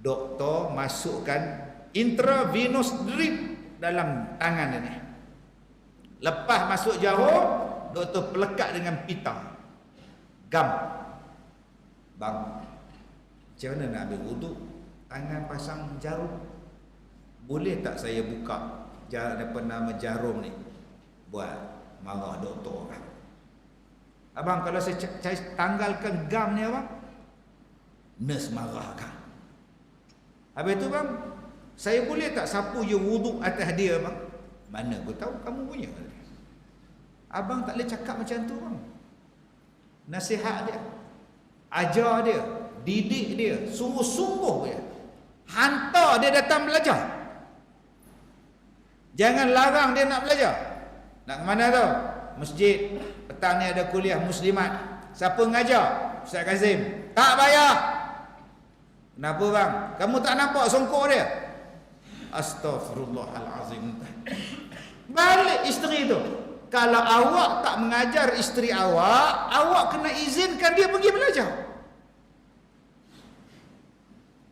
S1: Doktor masukkan intravenous drip dalam tangan dia ni. Lepas masuk jarum, doktor pelekat dengan pita. Gam. Bang, macam mana nak ambil wuduk? Tangan pasang jarum. Boleh tak saya buka nama jarum ni? Buat marah doktor kan. Abang, kalau saya tanggalkan gam ni abang, nurse marah kan. Habis tu bang, saya boleh tak sapu je wuduk atas dia bang? Mana aku tahu kamu punya. Abang tak boleh cakap macam tu bang. Nasihat dia, ajar dia, didik dia, sungguh-sungguh dia, hantar dia datang belajar. Jangan larang dia nak belajar. Nak ke mana tau? Masjid. Petang ni ada kuliah muslimat. Siapa ngajar? Ustaz Kazim. Tak bayar. Kenapa bang? Kamu tak nampak songkok dia? Astaghfirullahalazim. Balik isteri tu. Kalau awak tak mengajar isteri awak, awak kena izinkan dia pergi belajar.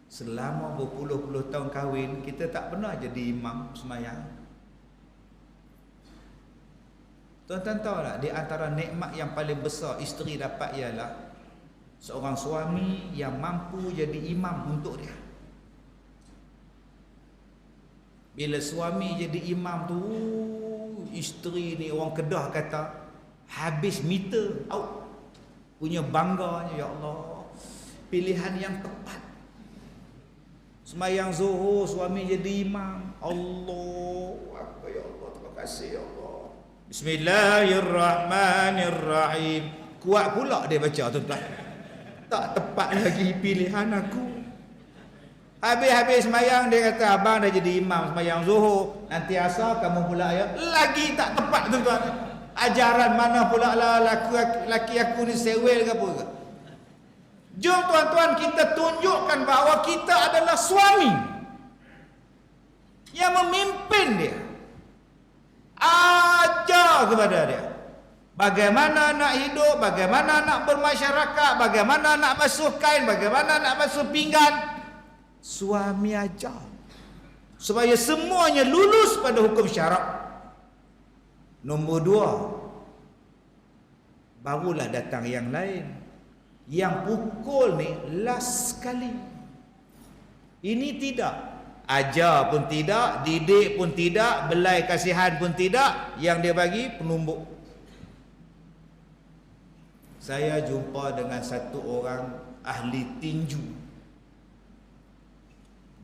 S1: Selama berpuluh-puluh tahun kahwin, kita tak pernah jadi imam sembahyang. Tuan-tuan tahu tak, di antara nikmat yang paling besar isteri dapat ialah seorang suami yang mampu jadi imam untuk dia. Bila suami jadi imam tu, isteri ni orang Kedah kata habis meter out. Punya bangganya, ya Allah, pilihan yang tepat. Sembahyang zuhur suami jadi imam. Allah, apa ya Allah, terima kasih ya Allah. Bismillahirrahmanirrahim. Kuat pula dia baca tuan-tuan. Tak tepat lagi pilihan aku. Habis-habis semayang dia kata, abang dah jadi imam semayang zuhur, nanti asar kamu pula ya. Lagi tak tepat tuan-tuan. Ajaran mana pula lah laki aku ni sewel ke apa ke? Jom tuan-tuan kita tunjukkan bahawa kita adalah suami yang memimpin dia. Ajar kepada dia bagaimana nak hidup, bagaimana nak bermasyarakat, bagaimana nak basuh kain, bagaimana nak basuh pinggan. Suami ajar supaya semuanya lulus pada hukum syarak. Nombor 2, barulah datang yang lain. Yang pukul ni last sekali. Ini tidak, ajar pun tidak, didik pun tidak, belai kasihan pun tidak. Yang dia bagi penumbuk. Saya jumpa dengan satu orang ahli tinju.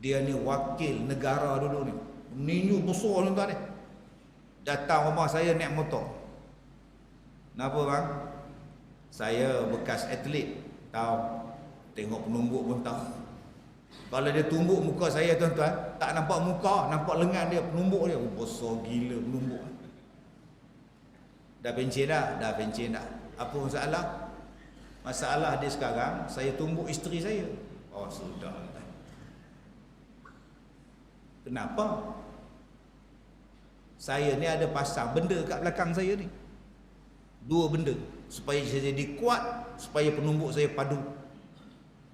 S1: Dia ni wakil negara dulu ni. Ninju besar ni tuan ni. Datang rumah saya naik motor. Kenapa bang? Saya bekas atlet. Tahu. Tengok penumbuk pun tahu. Kalau dia tumbuk muka saya tuan-tuan, tak nampak muka, nampak lengan dia, penumbuk dia. Besar gila penumbuk. Dah pencen dah? Dah pencen dah. Apa masalah? Masalah dia sekarang, saya tumbuk isteri saya. Oh sudah. Kenapa? Saya ni ada pasang benda kat belakang saya ni. 2 benda. Supaya saya jadi kuat, supaya penumbuk saya padu.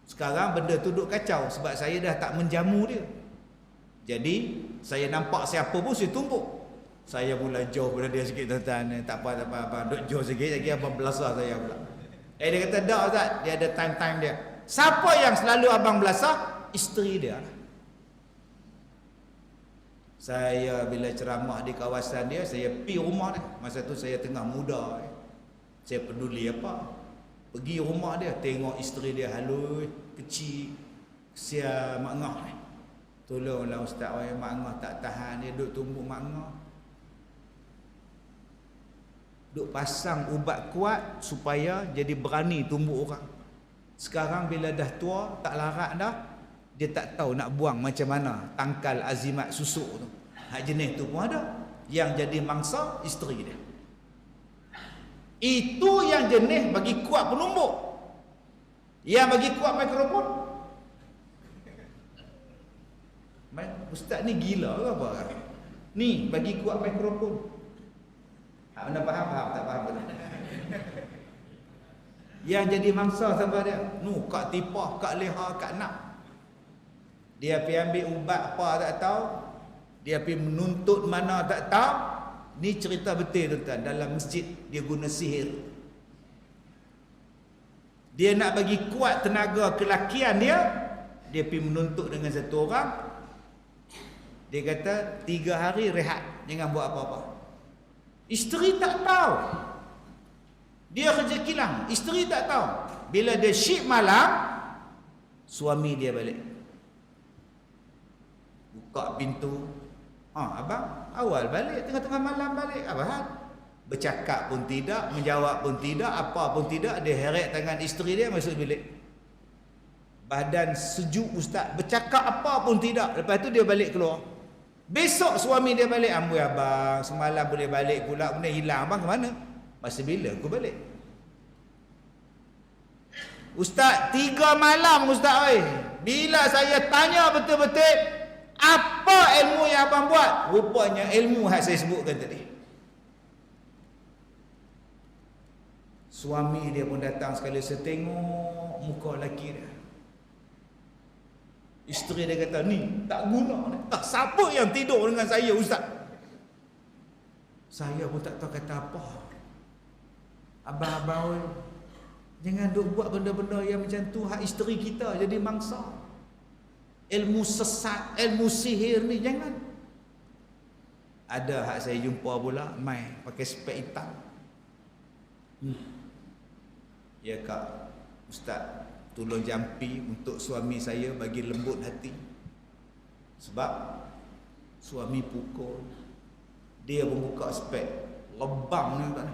S1: Sekarang benda tu duk kacau sebab saya dah tak menjamu dia. Jadi, saya nampak siapa pun saya tumbuk. Saya mula jauh pada dia sikit tuan-tuan. Tak apa. Duk jauh sikit lagi abang belasah saya pula. Dia kata, "Tak Ustaz, dia ada time-time dia." Siapa yang selalu abang belasah? Isteri dia. Saya bila ceramah di kawasan dia, saya pergi rumah dia. Masa tu saya tengah muda. Saya peduli apa? Pergi rumah dia, tengok isteri dia halus, kecil, kesian mak ngah. Tolonglah ustaz, mak ngah tak tahan, dia duk tumbuk mak ngah. Duk pasang ubat kuat supaya jadi berani tumbuk orang. Sekarang bila dah tua, tak larat dah, dia tak tahu nak buang macam mana tangkal azimat susuk tu. Hak jenis tu pun ada. Yang jadi mangsa isteri dia. Itu yang jenis bagi kuat penumbuk. Yang bagi kuat mikrofon. Ustaz ni gila ke apa? Ni bagi kuat mikrofon. Hak mana faham? Tak faham betul. Yang jadi mangsa sampai dia. Kak tipah, kak leha, kak nak. Dia pergi ambil ubat apa tak tahu. Dia pergi menuntut mana tak tahu. Ni cerita betul tuan-tuan. Dalam masjid dia guna sihir. Dia nak bagi kuat tenaga kelakian dia. Dia pergi menuntut dengan satu orang. Dia kata 3 hari rehat, jangan buat apa-apa. Isteri tak tahu. Dia kerja kilang, isteri tak tahu. Bila dia shift malam, suami dia balik. Buka pintu. Abang, awal balik, tengah-tengah malam balik. Apa hal? Bercakap pun tidak, menjawab pun tidak, apa pun tidak. Dia heret tangan isteri dia masuk bilik. Badan sejuk ustaz, bercakap apa pun tidak. Lepas tu dia balik keluar. Besok suami dia balik, amboi abang, semalam boleh balik pula, benda hilang. Abang ke mana? Masa bila aku balik? Ustaz, 3 malam ustaz oi. Bila saya tanya betul-betul, apa ilmu yang abang buat? Rupanya ilmu yang saya sebutkan tadi. Suami dia pun datang sekali, saya tengok muka lelaki dia. Isteri dia kata, ni tak guna. Tak siapa yang tidur dengan saya ustaz. Saya pun tak tahu kata apa. Abang-abang, jangan duk buat benda-benda yang macam tu. Hak isteri kita jadi mangsa. Ilmu sesat, ilmu sihir ni jangan. Ada hak saya jumpa pula, mai pakai spek hitam. Ya kak, ustaz, tolong jampi untuk suami saya bagi lembut hati. Sebab suami pukul, dia pun buka spek, Lebam ni tuan.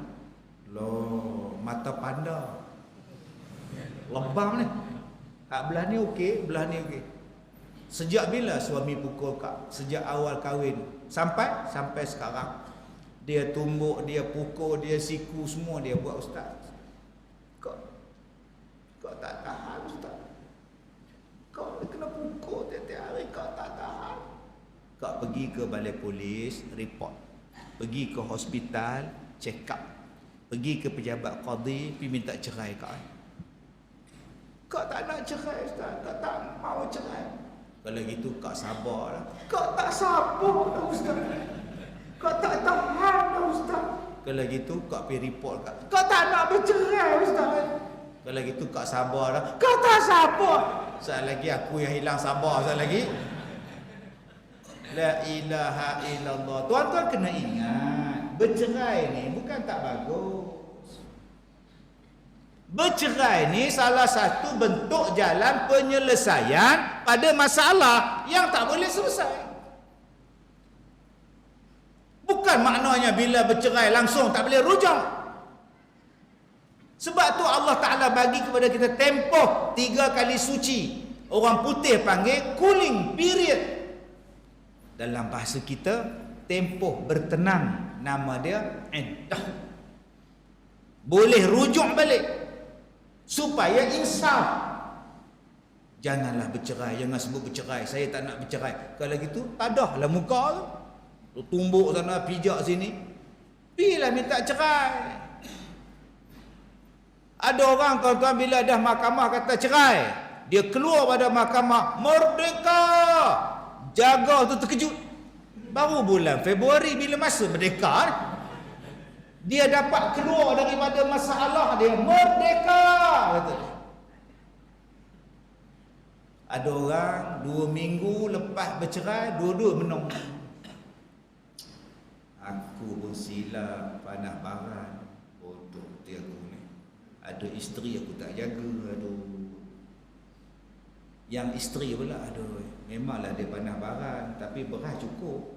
S1: Loh, mata panda. Lebam ni. Hak belah ni okey, belah ni okey. Sejak bila suami pukul kak? Sejak awal kahwin sampai sekarang. Dia tumbuk, dia pukul, dia siku, semua dia buat ustaz. Kau tak tahan ustaz. Kau kena pukul tiap-tiap hari, kau tak tahan. Kau pergi ke balai polis, report. Pergi ke hospital, check up. Pergi ke pejabat qadi, pergi minta cerai kau. Kau tak nak cerai ustaz, kau tak mau cerai. Kalau gitu kau sabarlah. Kau tak sabar dah ustaz. Kau tak tahan dah ustaz. Kalau gitu kau pergi report kat. Kau tak nak bercerai ustaz. Kalau gitu kau sabarlah. Kau tak sabar. Sekali lagi aku yang hilang sabar sekali lagi. La ilaha illallah. Tuan-tuan kena ingat, bercerai ni bukan tak bagus. Bercerai ni salah satu bentuk jalan penyelesaian pada masalah yang tak boleh selesai. Bukan maknanya bila bercerai langsung tak boleh rujuk. Sebab tu Allah Ta'ala bagi kepada kita tempoh 3 kali suci. Orang putih panggil cooling period. Dalam bahasa kita, tempoh bertenang, nama dia iddah. Boleh rujuk balik supaya insaf. Janganlah bercerai, jangan sebut bercerai, saya tak nak bercerai. Kalau gitu tak dahlah muka tu tumbuk sana pijak sini, pergilah minta cerai. Ada orang tuan-tuan bila dah mahkamah kata cerai, dia keluar pada mahkamah merdeka, jaga tu terkejut. Baru bulan Februari bila masa merdeka dia dapat keluar daripada masalah dia, merdeka kata dia. Ada orang 2 minggu lepas bercerai, dua-dua menang. Aku pun silap, panah baran, bodoh dia aku ni. Ada isteri aku tak jaga, aduh. Yang isteri pula, aduh, memanglah dia panah baran, tapi beras cukup.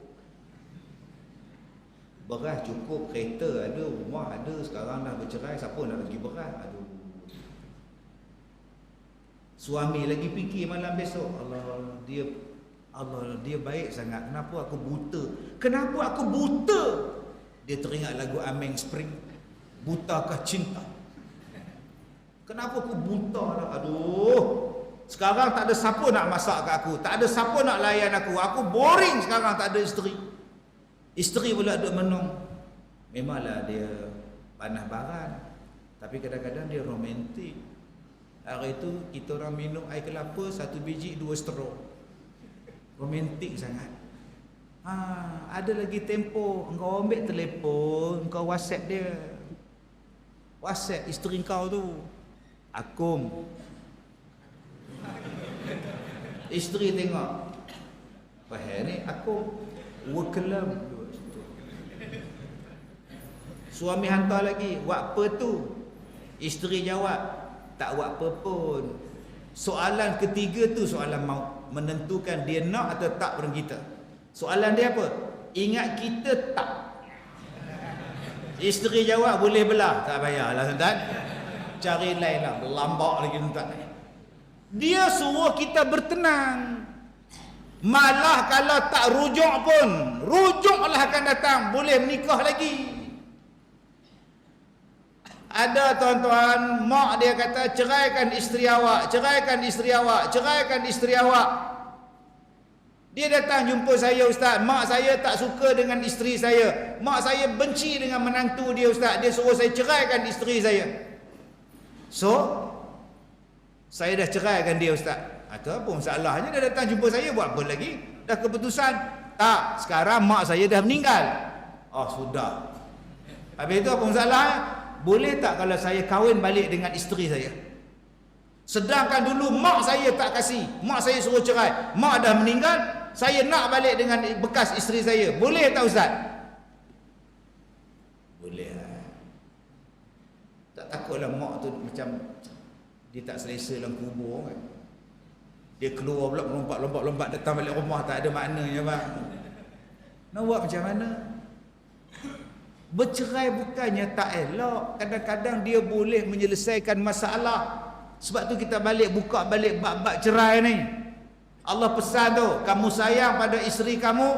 S1: Beras cukup, kereta ada, rumah ada, sekarang dah bercerai, siapa nak bagi beras? Aduh. Suami lagi fikir malam besok, Allah dia baik sangat, kenapa aku buta? Kenapa aku buta? Dia teringat lagu Ameng Spring, butakah cinta? Kenapa aku buta lah? Aduh. Sekarang tak ada siapa nak masak kat aku, tak ada siapa nak layan aku boring sekarang, tak ada isteri. Isteri pula duk menung. Memanglah dia panah baran, tapi kadang-kadang dia romantik. Hari itu kita orang minum air kelapa 1 biji 2 straw. Romantik sangat. Ada lagi tempoh, engkau ambil telefon, engkau WhatsApp dia. WhatsApp isteri kau tu. Akum. Isteri tengok. Apa ni akum? Wakelam. Suami hantar lagi, buat apa tu? Isteri jawab, tak buat apa pun. Soalan ketiga tu soalan maut, menentukan dia nak atau tak orang kita. Soalan dia apa? Ingat kita tak? Isteri jawab, boleh belah. Tak payahlah tuan-tuan, cari lain lah, berlambak lagi tuan-tuan. Dia suruh kita bertenang. Malah kalau tak rujuk pun, rujuklah akan datang, boleh menikah lagi. Ada tuan-tuan, mak dia kata ceraikan isteri awak, ceraikan isteri awak, ceraikan isteri awak. Dia datang jumpa saya, ustaz, mak saya tak suka dengan isteri saya, mak saya benci dengan menantu dia, ustaz, dia suruh saya ceraikan isteri saya. So saya dah ceraikan dia, ustaz. Atau apa masalahnya? Dia datang jumpa saya, buat apa lagi? Dah keputusan? Tak, sekarang mak saya dah meninggal. Oh sudah. Habis itu apa masalahnya? Boleh tak kalau saya kahwin balik dengan isteri saya? Sedangkan dulu mak saya tak kasih, mak saya suruh cerai, mak dah meninggal, saya nak balik dengan bekas isteri saya. Boleh tak ustaz? Boleh lah. Tak takutlah mak tu macam dia tak selesa dalam kubur kan? Dia keluar pula lompat-lompat datang balik rumah, tak ada maknanya bang. Nak buat macam mana? Bercerai bukannya tak elok. Kadang-kadang dia boleh menyelesaikan masalah. Sebab tu kita buka balik bab-bab cerai ni. Allah pesan tu, kamu sayang pada isteri kamu,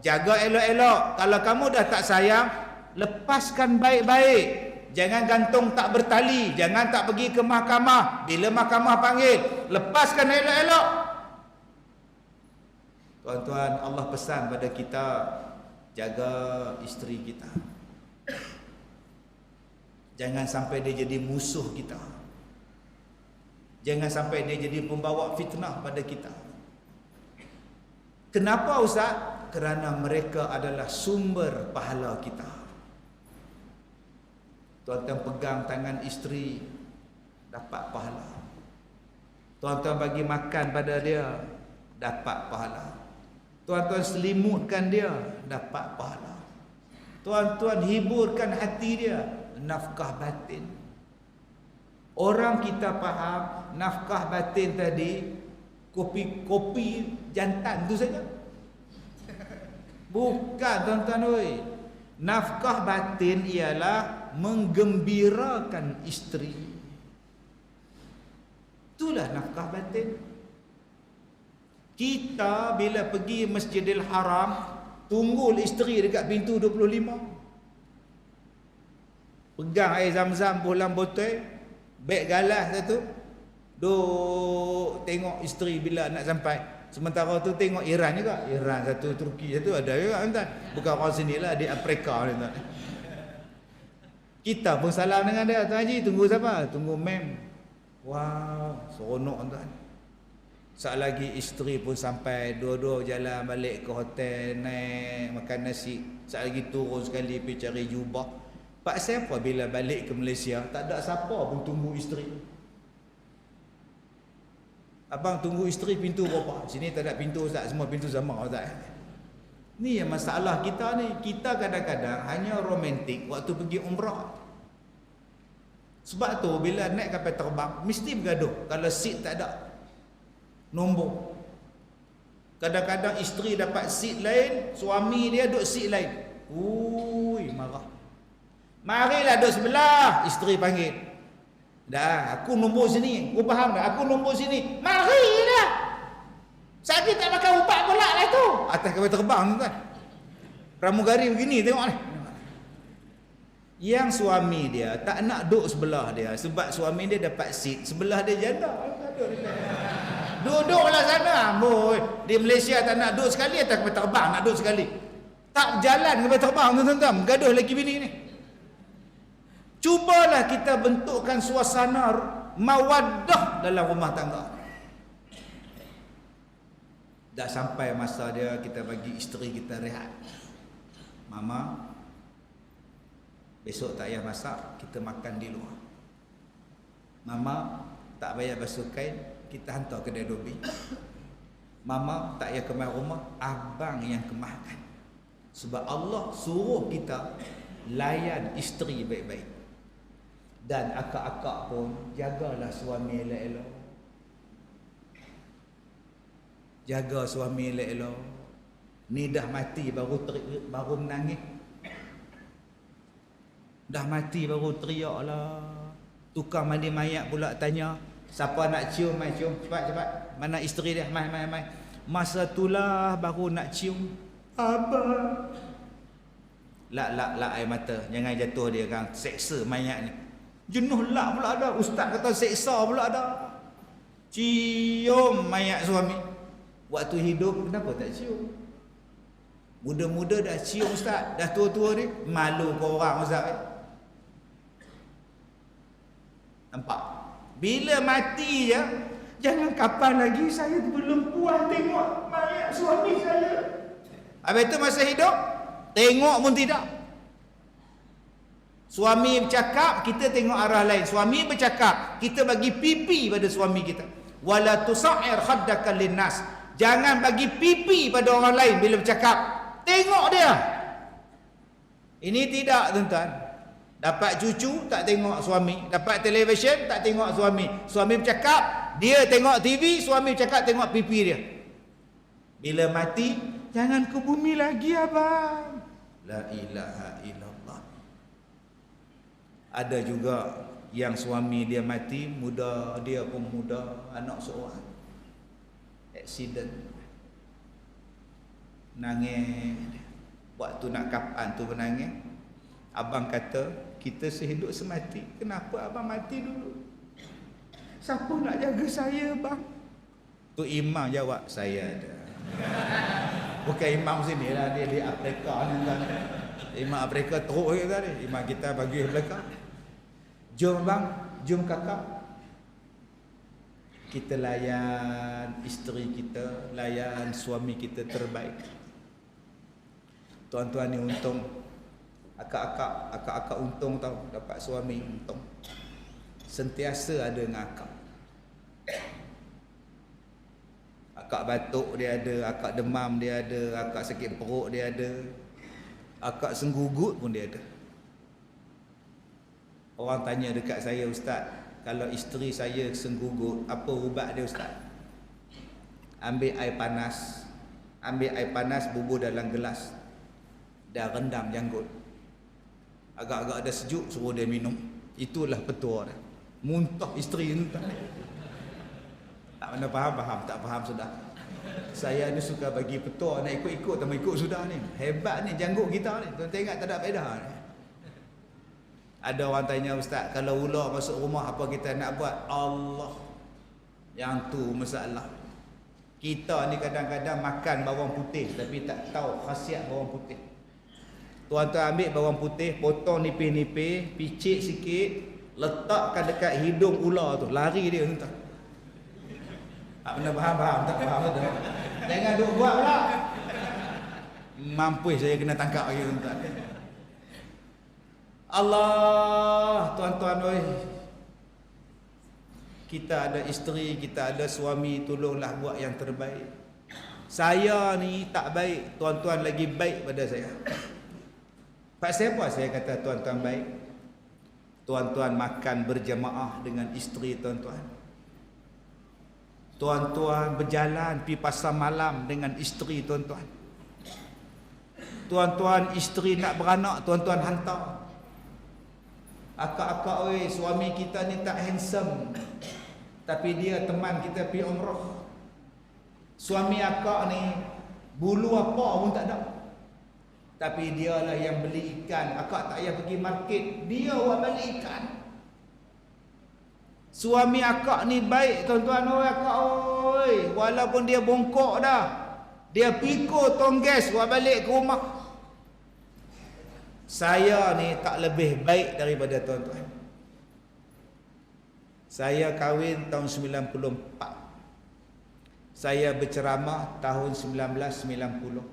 S1: jaga elok-elok. Kalau kamu dah tak sayang, lepaskan baik-baik. Jangan gantung tak bertali. Jangan tak pergi ke mahkamah. Bila mahkamah panggil, lepaskan elok-elok. Tuan-tuan, Allah pesan pada kita, jaga isteri kita. Jangan sampai dia jadi musuh kita. Jangan sampai dia jadi pembawa fitnah pada kita. Kenapa Ustaz? Kerana mereka adalah sumber pahala kita. Tuan-tuan pegang tangan isteri, dapat pahala. Tuan-tuan bagi makan pada dia, dapat pahala. Tuan-tuan selimutkan dia, dapat pahala. Tuan-tuan hiburkan hati dia, nafkah batin. Orang kita faham nafkah batin tadi kopi jantan tu saja. Bukan tuan-tuan oi. Nafkah batin ialah menggembirakan isteri. Itulah nafkah batin. Kita bila pergi Masjidil Haram, tunggu isteri dekat pintu 25. Pegang air zam-zam dalam botol, beg galas satu. Duk tengok isteri bila nak sampai. Sementara tu tengok Iran juga. Iran satu, Turki satu, ada juga tuan. Bukan orang sini lah, di Afrika tuan. Kita pun salam dengan dia, Tuan Haji, tunggu siapa? Tunggu mem. Wow, seronok tuan. Saat lagi isteri pun sampai, dua-dua jalan balik ke hotel, naik makan nasi. Saat lagi turun sekali pergi cari jubah. Pak siapa bila balik ke Malaysia, tak ada siapa pun tunggu isteri. Abang tunggu isteri pintu berapa? Sini tak ada pintu Ustaz, semua pintu sama Ustaz. Ni yang masalah kita ni. Kita kadang-kadang hanya romantik waktu pergi umrah. Sebab tu bila naik kapal terbang mesti bergaduh kalau seat tak ada nombor. Kadang-kadang isteri dapat seat lain, suami dia duduk seat lain. Ui, marah. Marilah duduk sebelah, isteri panggil. Dah, aku nombor sini. Kau faham tak? Aku nombor sini. Marilah. Sakit tak makan ubat pula lah tu. Atas kapal terbang tu kan. Pramugari begini tengok ni. Yang suami dia tak nak duduk sebelah dia sebab suami dia dapat seat sebelah dia janda. Duduklah sana. Boy, di Malaysia tak nak duduk sekali, atas kapal terbang nak duduk sekali. Tak berjalan kapal terbang tuan-tuan. Gaduh lagi bini ni. Cubalah kita bentukkan suasana mawaddah dalam rumah tangga. Dah sampai masa dia, kita bagi isteri kita rehat. Mama, besok tak payah masak, kita makan di luar. Mama, tak payah basuh kain, kita hantar kedai dobi. Mama, tak payah kemas rumah, abang yang kemaskan. Sebab Allah suruh kita layan isteri baik-baik. Dan akak-akak pun jagalah suami elok-elok. Jaga suami elok-elok. Ni dah mati baru menangis. Dah mati baru teriak lah. Tukang mandi mayat pula tanya, siapa nak cium, mai cium. Cepat-cepat. Mana isteri dia? Mai. Masa itulah baru nak cium. Abang. Lak air mata. Jangan jatuh dia kan. Seksa mayat ni. Jenuh lak pula ada. Ustaz kata seksa pula ada. Cium mayat suami. Waktu hidup kenapa tak cium? Muda-muda dah cium Ustaz. Dah tua-tua ni malu ke orang Ustaz. Nampak? Bila mati je, jangan kapan lagi saya belum puas tengok mayat suami saya. Habis itu masa hidup tengok pun tidak. Suami bercakap, kita tengok arah lain. Suami bercakap, kita bagi pipi pada suami kita. Wala tusa'ir khaddaka linnas. Jangan bagi pipi pada orang lain bila bercakap. Tengok dia. Ini tidak tuan-tuan. Dapat cucu tak tengok suami, dapat televisyen tak tengok suami. Suami bercakap, dia tengok TV, suami bercakap tengok pipi dia. Bila mati, jangan ke bumi lagi abang. La ilaha illallah. Ada juga yang suami dia mati muda, dia pun muda, anak seorang, aksiden, nangis. Waktu nak kapan tu menangis. Abang kata, kita sehidup semati, kenapa abang mati dulu? Siapa nak jaga saya bang? Tu imam jawab, saya ada. Bukan imam sini lah, dia di Afrika ni kan. Imam Afrika teruk ke tadi. Imam kita bagi belakang. Jom bang, jom kakak. Kita layan isteri kita, layan suami kita terbaik. Tuan-tuan ni untung. Akak-akak untung tau, dapat suami untung. Sentiasa ada dengan akak. Akak batuk dia ada, akak demam dia ada, akak sakit perut dia ada, akak senggugut pun dia ada. Orang tanya dekat saya, ustaz, kalau isteri saya senggugut, apa ubat dia ustaz? Ambil air panas, bubur dalam gelas, dah rendam janggut. Agak-agak ada sejuk, suruh dia minum. Itulah petua dia. Muntah isteri ni. Tak mana faham, tak faham sudah. Saya ni suka bagi petua, nak ikut-ikut tak mau ikut sudah ni. Hebat ni janggut kita ni. Tuan tengok tak ada faedah ni. Ada orang tanya, ustaz, kalau ular masuk rumah apa kita nak buat? Allah. Yang tu masalah. Kita ni kadang-kadang makan bawang putih tapi tak tahu khasiat bawang putih. Tuan-tuan ambil bawang putih, potong nipis-nipis, picit sikit, letakkan dekat hidung ular tu, lari dia tuan. Tak pernah faham, tak faham tu. Jangan duk buat pula. Mampus saya kena tangkap lagi tuan. Allah, tuan-tuan oi. Kita ada isteri, kita ada suami, tolonglah buat yang terbaik. Saya ni tak baik, tuan-tuan lagi baik pada saya. Pasal apa saya kata tuan-tuan baik? Tuan-tuan makan berjemaah dengan isteri tuan-tuan. Tuan-tuan berjalan pergi pasar malam dengan isteri tuan-tuan. Tuan-tuan isteri nak beranak, tuan-tuan hantar. Akak-akak oi, suami kita ni tak handsome, tapi dia teman kita pergi umrah. Suami akak ni bulu apa pun tak ada, tapi dialah yang beli ikan. Akak tak payah pergi market, dia buat balik ikan. Suami akak ni baik tuan-tuan oi, akak oi, walaupun dia bongkok dah, dia pikul tongges buat balik ke rumah. Saya ni tak lebih baik daripada tuan-tuan. Saya kahwin tahun 94. Saya berceramah tahun 1990.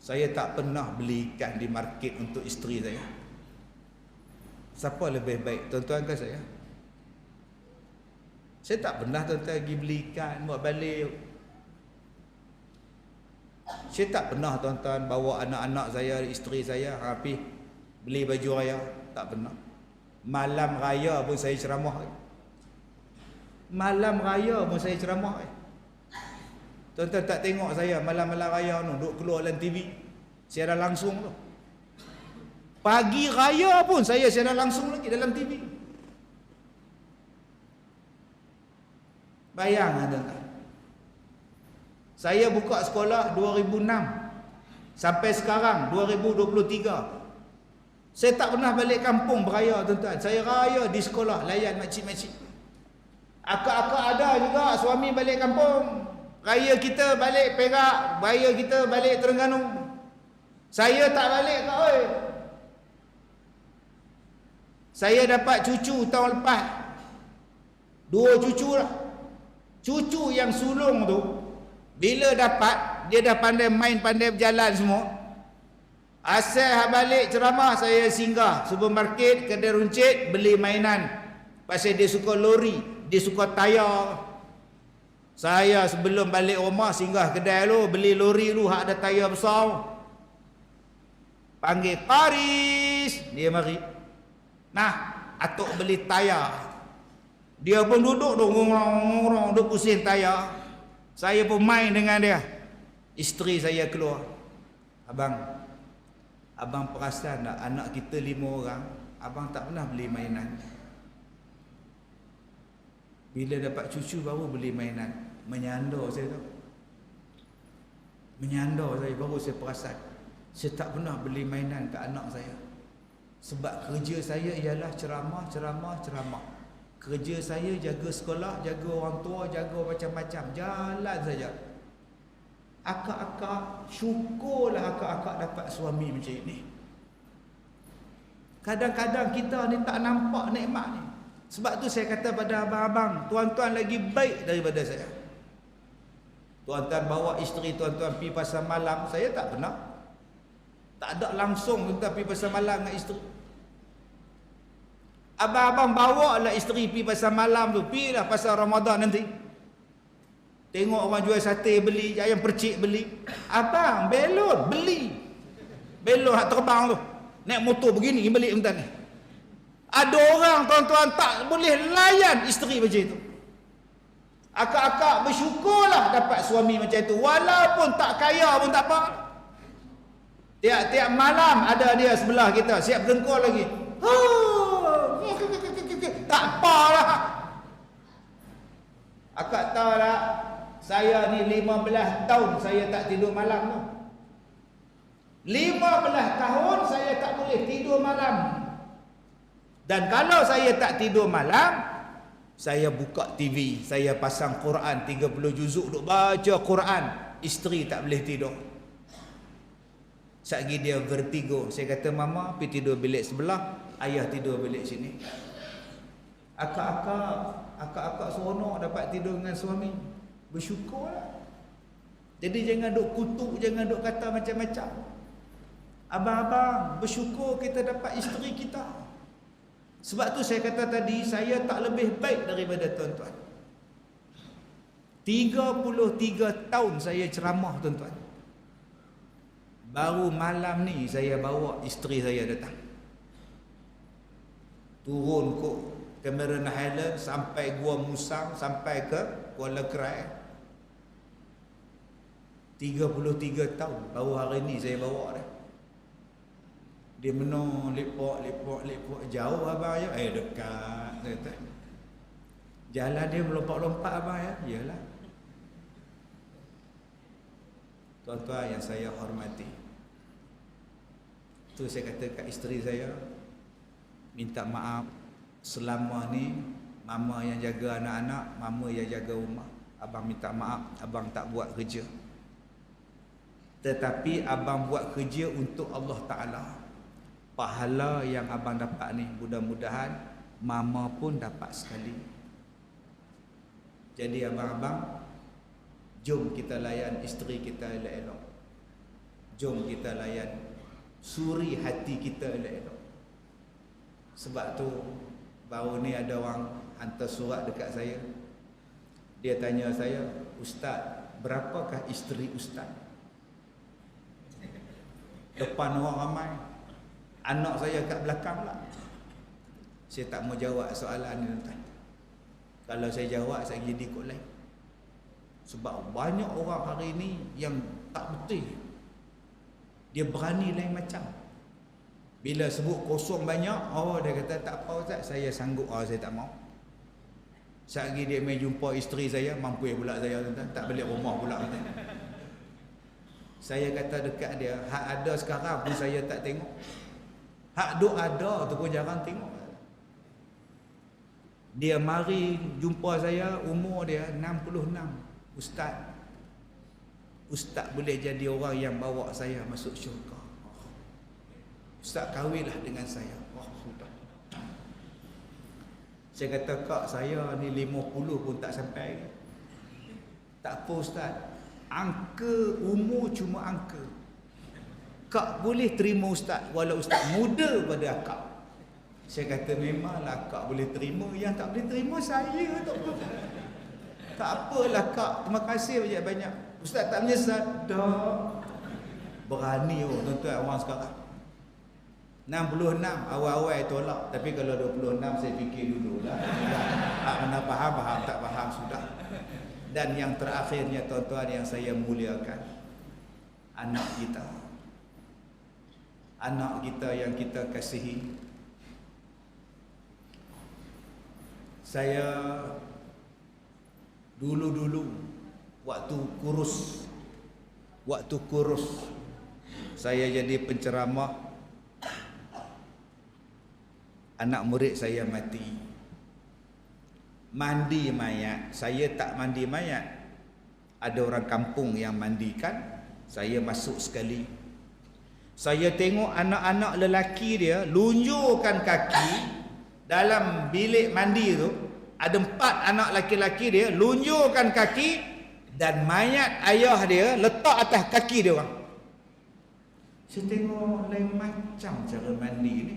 S1: Saya tak pernah beli ikan di market untuk isteri saya. Siapa lebih baik, tuan-tuan ke saya? Saya tak pernah tuan-tuan pergi beli ikan buat balik. Saya tak pernah tuan-tuan bawa anak-anak saya, isteri saya rapi beli baju raya. Tak pernah. Malam raya pun saya ceramah. Malam raya pun saya ceramah. Tuan-tuan tak tengok saya malam-malam raya tu duduk keluar dalam TV siaran langsung tu. Pagi raya pun saya siaran langsung lagi dalam TV. Bayang tuan-tuan. Saya buka sekolah 2006 sampai sekarang 2023. Saya tak pernah balik kampung beraya tuan-tuan. Saya raya di sekolah layan makcik-makcik. Akak-akak ada juga suami balik kampung. Raya kita balik Perak, raya kita balik Terengganu. Saya tak balik kak oi. Saya dapat cucu tahun lepas. 2 cucu lah. Cucu yang sulung tu bila dapat, dia dah pandai main, pandai berjalan semua. Asal balik ceramah, saya singgah supermarket, kedai runcit, beli mainan. Pasal dia suka lori, dia suka tayar. Saya sebelum balik rumah, singgah kedai lu, beli lori lu, hak ada tayar besar. Panggil Paris, dia mari. Nah, atuk beli tayar. Dia pun duduk, ngorong-ngorong, duduk pusing tayar. Saya pun main dengan dia. Isteri saya keluar. Abang, Abang perasan tak, anak kita 5 orang, abang tak pernah beli mainan. Bila dapat cucu baru beli mainan. Menyandar saya tu. Menyandar saya, baru saya perasan saya tak pernah beli mainan ke anak saya. Sebab kerja saya ialah ceramah. Kerja saya jaga sekolah, jaga orang tua, jaga macam-macam, jalan saja. Akak-akak, syukurlah akak-akak dapat suami macam ini. Kadang-kadang kita ni tak nampak nikmat ni. Sebab tu saya kata pada abang-abang, tuan-tuan lagi baik daripada saya. Tuan-tuan bawa isteri tuan-tuan pergi pasar malam, saya tak pernah. Tak ada langsung tuan-tuan pergi pasar malam dengan isteri. Abang-abang bawa lah isteri pergi pasar malam tu, pergilah pasar Ramadan nanti. Tengok orang jual sate beli, ayam percik beli. Abang belon beli. Belon hak terbang tu. Naik motor begini beli tuan ni. Ada orang tuan-tuan tak boleh layan isteri macam itu. Akak-akak bersyukurlah dapat suami macam itu. Walaupun tak kaya pun tak apa. Tiap-tiap malam ada dia sebelah kita, siap dengkul lagi. Tak apalah. Akak tahu tak, saya ni 15 tahun saya tak tidur malam tu. 15 tahun saya tak boleh tidur malam. Dan kalau saya tak tidur malam, saya buka TV, saya pasang Quran 30 juzuk duk baca Quran, isteri tak boleh tidur. Sekali dia vertigo, saya kata mama pergi tidur bilik sebelah, ayah tidur bilik sini. Akak-akak seronok dapat tidur dengan suami. Bersyukurlah. Jadi jangan duk kutuk, jangan duk kata macam-macam. Abang-abang, bersyukur kita dapat isteri kita. Sebab tu saya kata tadi, saya tak lebih baik daripada tuan-tuan. 33 tahun saya ceramah tuan-tuan. Baru malam ni saya bawa isteri saya datang. Turun kok Cameron Highland sampai Gua Musang, sampai ke Kuala Krai. 33 tahun baru hari ni saya bawa dah. Dia menung lepok jauh abang ya. Dekat kata. Jalan dia melompat-lompat abang ya. Iyalah. Tuan-tuan yang saya hormati, tu saya kata kat isteri saya, minta maaf selama ni mama yang jaga anak-anak, mama yang jaga rumah. Abang minta maaf, abang tak buat kerja. Tetapi abang buat kerja untuk Allah Ta'ala. Pahala yang abang dapat ni, mudah-mudahan mama pun dapat sekali. Jadi abang-abang, jom kita layan isteri kita elok-elok. Jom kita layan suri hati kita elok-elok. Sebab tu baru ni ada orang hantar surat dekat saya. Dia tanya saya, Ustaz, berapakah isteri Ustaz? Depan orang ramai. Anak saya kat belakang pula. Saya tak mau jawab soalan ni tuan. Kalau saya jawab, saya jadi ikut lain. Sebab banyak orang hari ni yang tak betul. Dia berani lain macam. Bila sebut kosong banyak, oh dia kata tak apa Ustaz, saya sanggup. Oh saya tak mau. Sekali dia main jumpa isteri saya, mampu pula saya tuan, tak balik rumah pula tuan. Saya kata dekat dia, hak ada sekarang pun saya tak tengok. Hak duk ada tu pun jarang tengok. Dia mari jumpa saya, umur dia 66. Ustaz boleh jadi orang yang bawa saya masuk syurga. Ustaz kahwinlah dengan saya. Oh sudah. Saya kata kak, saya ni 50 pun tak sampai. Tak apa Ustaz, angka umur cuma angka. Kak boleh terima Ustaz walau Ustaz muda pada akak. Saya kata memanglah kak boleh terima, yang tak boleh terima saya tak apa. Tak apalah kak, terima kasih banyak-banyak. Ustaz tak menyesal? Dah. Berani tuan-tuan orang sekarang. 66 awal-awal tolak, tapi kalau 26 saya fikir dululah. Tak mana faham, tak faham sudah. Dan yang terakhirnya tuan-tuan yang saya muliakan, anak kita. anak kita yang kita kasihi. Saya dulu-dulu waktu kurus saya jadi penceramah, anak murid saya mati. Mandi mayat, saya tak mandi mayat. Ada orang kampung yang mandikan, saya masuk sekali. Saya tengok anak-anak lelaki dia lunjurkan kaki dalam bilik mandi tu. Ada 4 anak lelaki dia lunjurkan kaki dan mayat ayah dia letak atas kaki dia orang. Saya tengok lain macam cara mandi ni.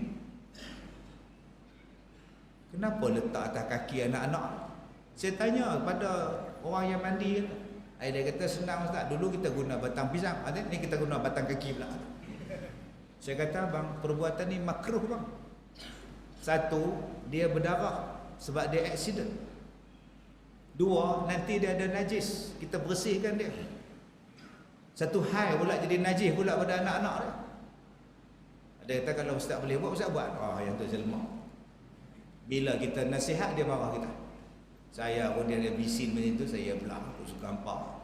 S1: Kenapa letak atas kaki anak-anak? Saya tanya kepada orang yang mandi. Dia kata senang Ustaz, dulu kita guna batang pisang, ni kita guna batang kaki pula. Saya kata bang, perbuatan ni makruh bang. Satu, dia berdarah sebab dia accident. 2, nanti dia ada najis, kita bersihkan dia. Satu hal pula jadi najis pula pada anak-anak dia. Ada kata kalau Ustaz boleh buat, Ustaz buat. Yang tu saya lemah. Bila kita nasihat dia marah kita. Saya pun dia ada bisin macam tu, saya belah gampang.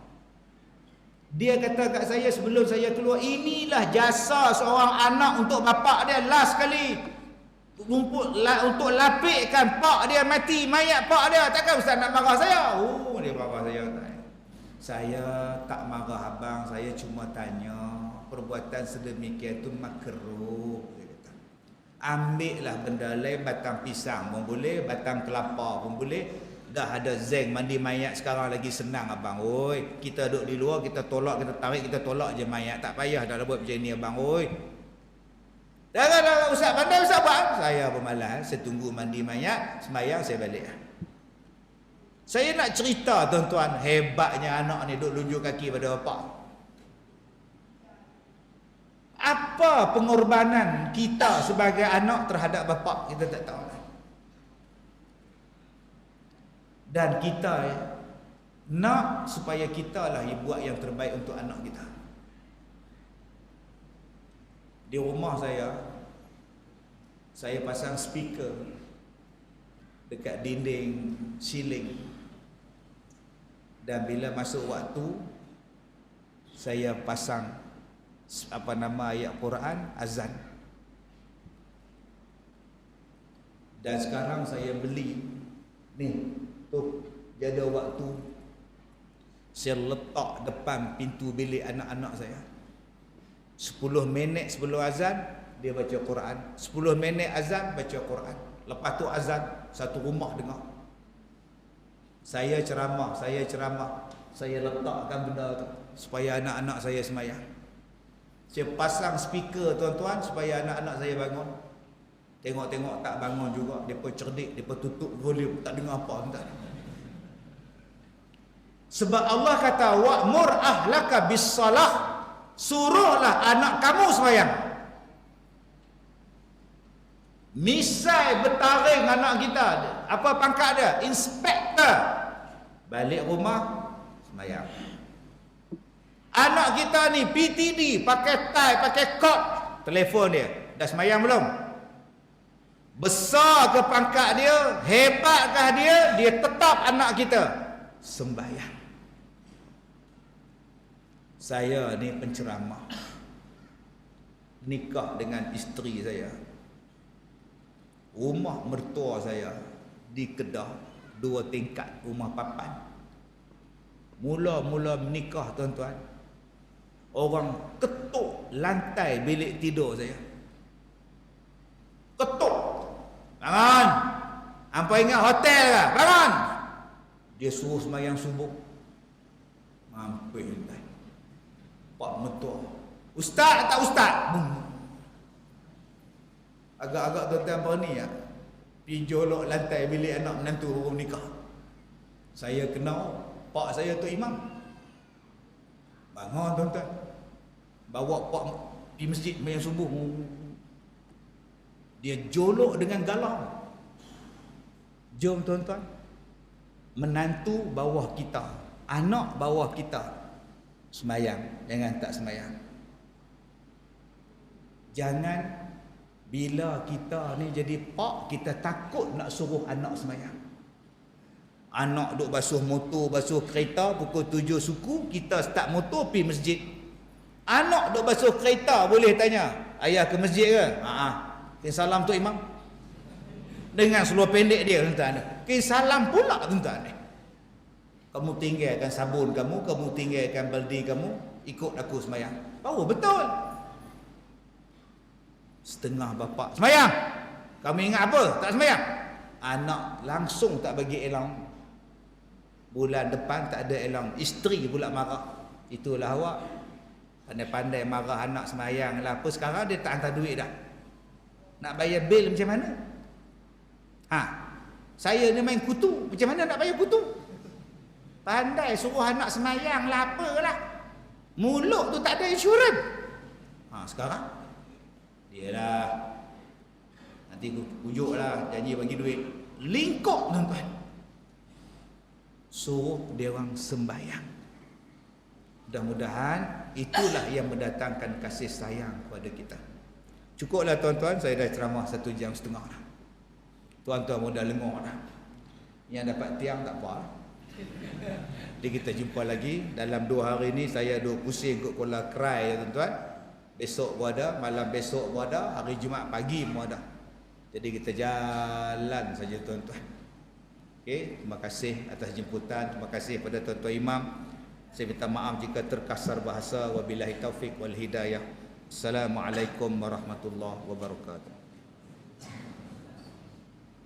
S1: Dia kata kat saya sebelum saya keluar, inilah jasa seorang anak untuk bapak dia last kali. Untuk lapikkan pak dia mati, mayat pak dia. Takkan Ustaz nak marah saya? Dia marah saya. Saya tak marah abang, saya cuma tanya, perbuatan sedemikian tu makruh. Ambillah benda lain, batang pisang pun boleh, batang kelapa pun boleh. Dah ada zinc, mandi mayat sekarang lagi senang abang. Kita duduk di luar, kita tolak, kita tarik, kita tolak je mayat. Tak payah dah buat macam ni abang. Dah Ustaz pandai Ustaz buat. Saya pemalas, saya tunggu mandi mayat, sembahyang saya balik. Saya nak cerita tuan-tuan, hebatnya anak ni duduk lunjuk kaki pada bapak. Apa pengorbanan kita sebagai anak terhadap bapak, kita tak tahu. Dan kita nak supaya kita lah yang buat yang terbaik untuk anak kita. Di rumah saya pasang speaker dekat dinding ceiling. Dan bila masuk waktu, saya pasang ayat Quran, azan. Dan sekarang saya beli ni tu, jaga waktu saya letak depan pintu bilik anak-anak saya. 10 minit sebelum azan dia baca Quran, 10 minit azan baca Quran. Lepas tu azan, satu rumah dengar. Saya ceramah, saya letakkan benda tu supaya anak-anak saya sembahyang. Saya pasang speaker tuan-tuan supaya anak-anak saya bangun. Tengok-tengok tak bangun juga, depa cerdik, depa tutup volume, tak dengar apa entah. Sebab Allah kata wa'mur ahlaka bis-salah, suruhlah anak kamu sembahyang. Misai bertaring anak kita, apa pangkat dia? Inspektor. Balik rumah sembahyang. Anak kita ni PTD, pakai tie, pakai coat, telefon dia, dah sembahyang belum? Besar ke pangkat dia, hebatkah dia tetap anak kita sembahyang. Saya ni penceramah, nikah dengan isteri saya. Rumah mertua saya di Kedah, 2 tingkat, rumah papan. Mula-mula menikah tuan-tuan, orang ketuk lantai bilik tidur saya. Ketuk. Bangun. Hampa ingat hotel ke? Bangun. Dia suruh sembahyang subuh. Mampir lantai. Pak mertua, Ustaz tak Ustaz? Agak-agak tuan-tuan apa ni ya? Pergi jolok lantai bilik anak menantu baru nikah. Saya kenal pak saya tu imam. Bangun tuan-tuan, bawa pak pergi masjid sembahyang subuh. Dia jolok dengan galau. Jom tuan-tuan, menantu bawah kita, anak bawah kita sembahyang, jangan tak sembahyang. Jangan bila kita ni jadi pak, kita takut nak suruh anak sembahyang. Anak duk basuh motor, basuh kereta, pukul 7 suku, kita start motor pergi masjid. Anak duk basuh kereta, boleh tanya, ayah ke masjid ke? Salam tu imam. Dengan seluar pendek dia, tuan-tuan. Salam pula, tuan-tuan. Kamu tinggalkan sabun kamu tinggalkan baldi kamu, ikut aku sembahyang. Oh, betul. Setengah bapa sembahyang. Kamu ingat apa? Tak sembahyang. Anak langsung tak bagi elang. Bulan depan tak ada elang. Isteri pula marah. Itulah awak. Pandai-pandai marah anak sembahyang lah. Apa sekarang dia tak hantar duit dah. Nak bayar bil macam mana? Saya ni main kutu. Macam mana nak bayar kutu? Pandai suruh anak sembahyang lah, apalah. Mulut tu tak ada insurans. Sekarang dia lah. Nanti pujuk lah, janji bagi duit. Lingkup, tuan-tuan. Suruh dia orang sembahyang. Mudah-mudahan itulah yang mendatangkan kasih sayang kepada kita. Cukuplah tuan-tuan, saya dah ceramah 1 jam setengah dah. Tuan-tuan pun dah lengok dah. Yang dapat tiang tak apa. Jadi kita jumpa lagi. Dalam 2 hari ni saya duk pusing kot Kuala Krai, tuan-tuan. Besok pun ada, malam besok pun ada, hari Jumaat pagi pun ada. Jadi kita jalan saja, tuan-tuan. Okey, terima kasih atas jemputan. Terima kasih kepada tuan-tuan imam. Saya minta maaf jika terkasar bahasa. Wabillahi taufik wal hidayah. Assalamualaikum warahmatullahi wabarakatuh.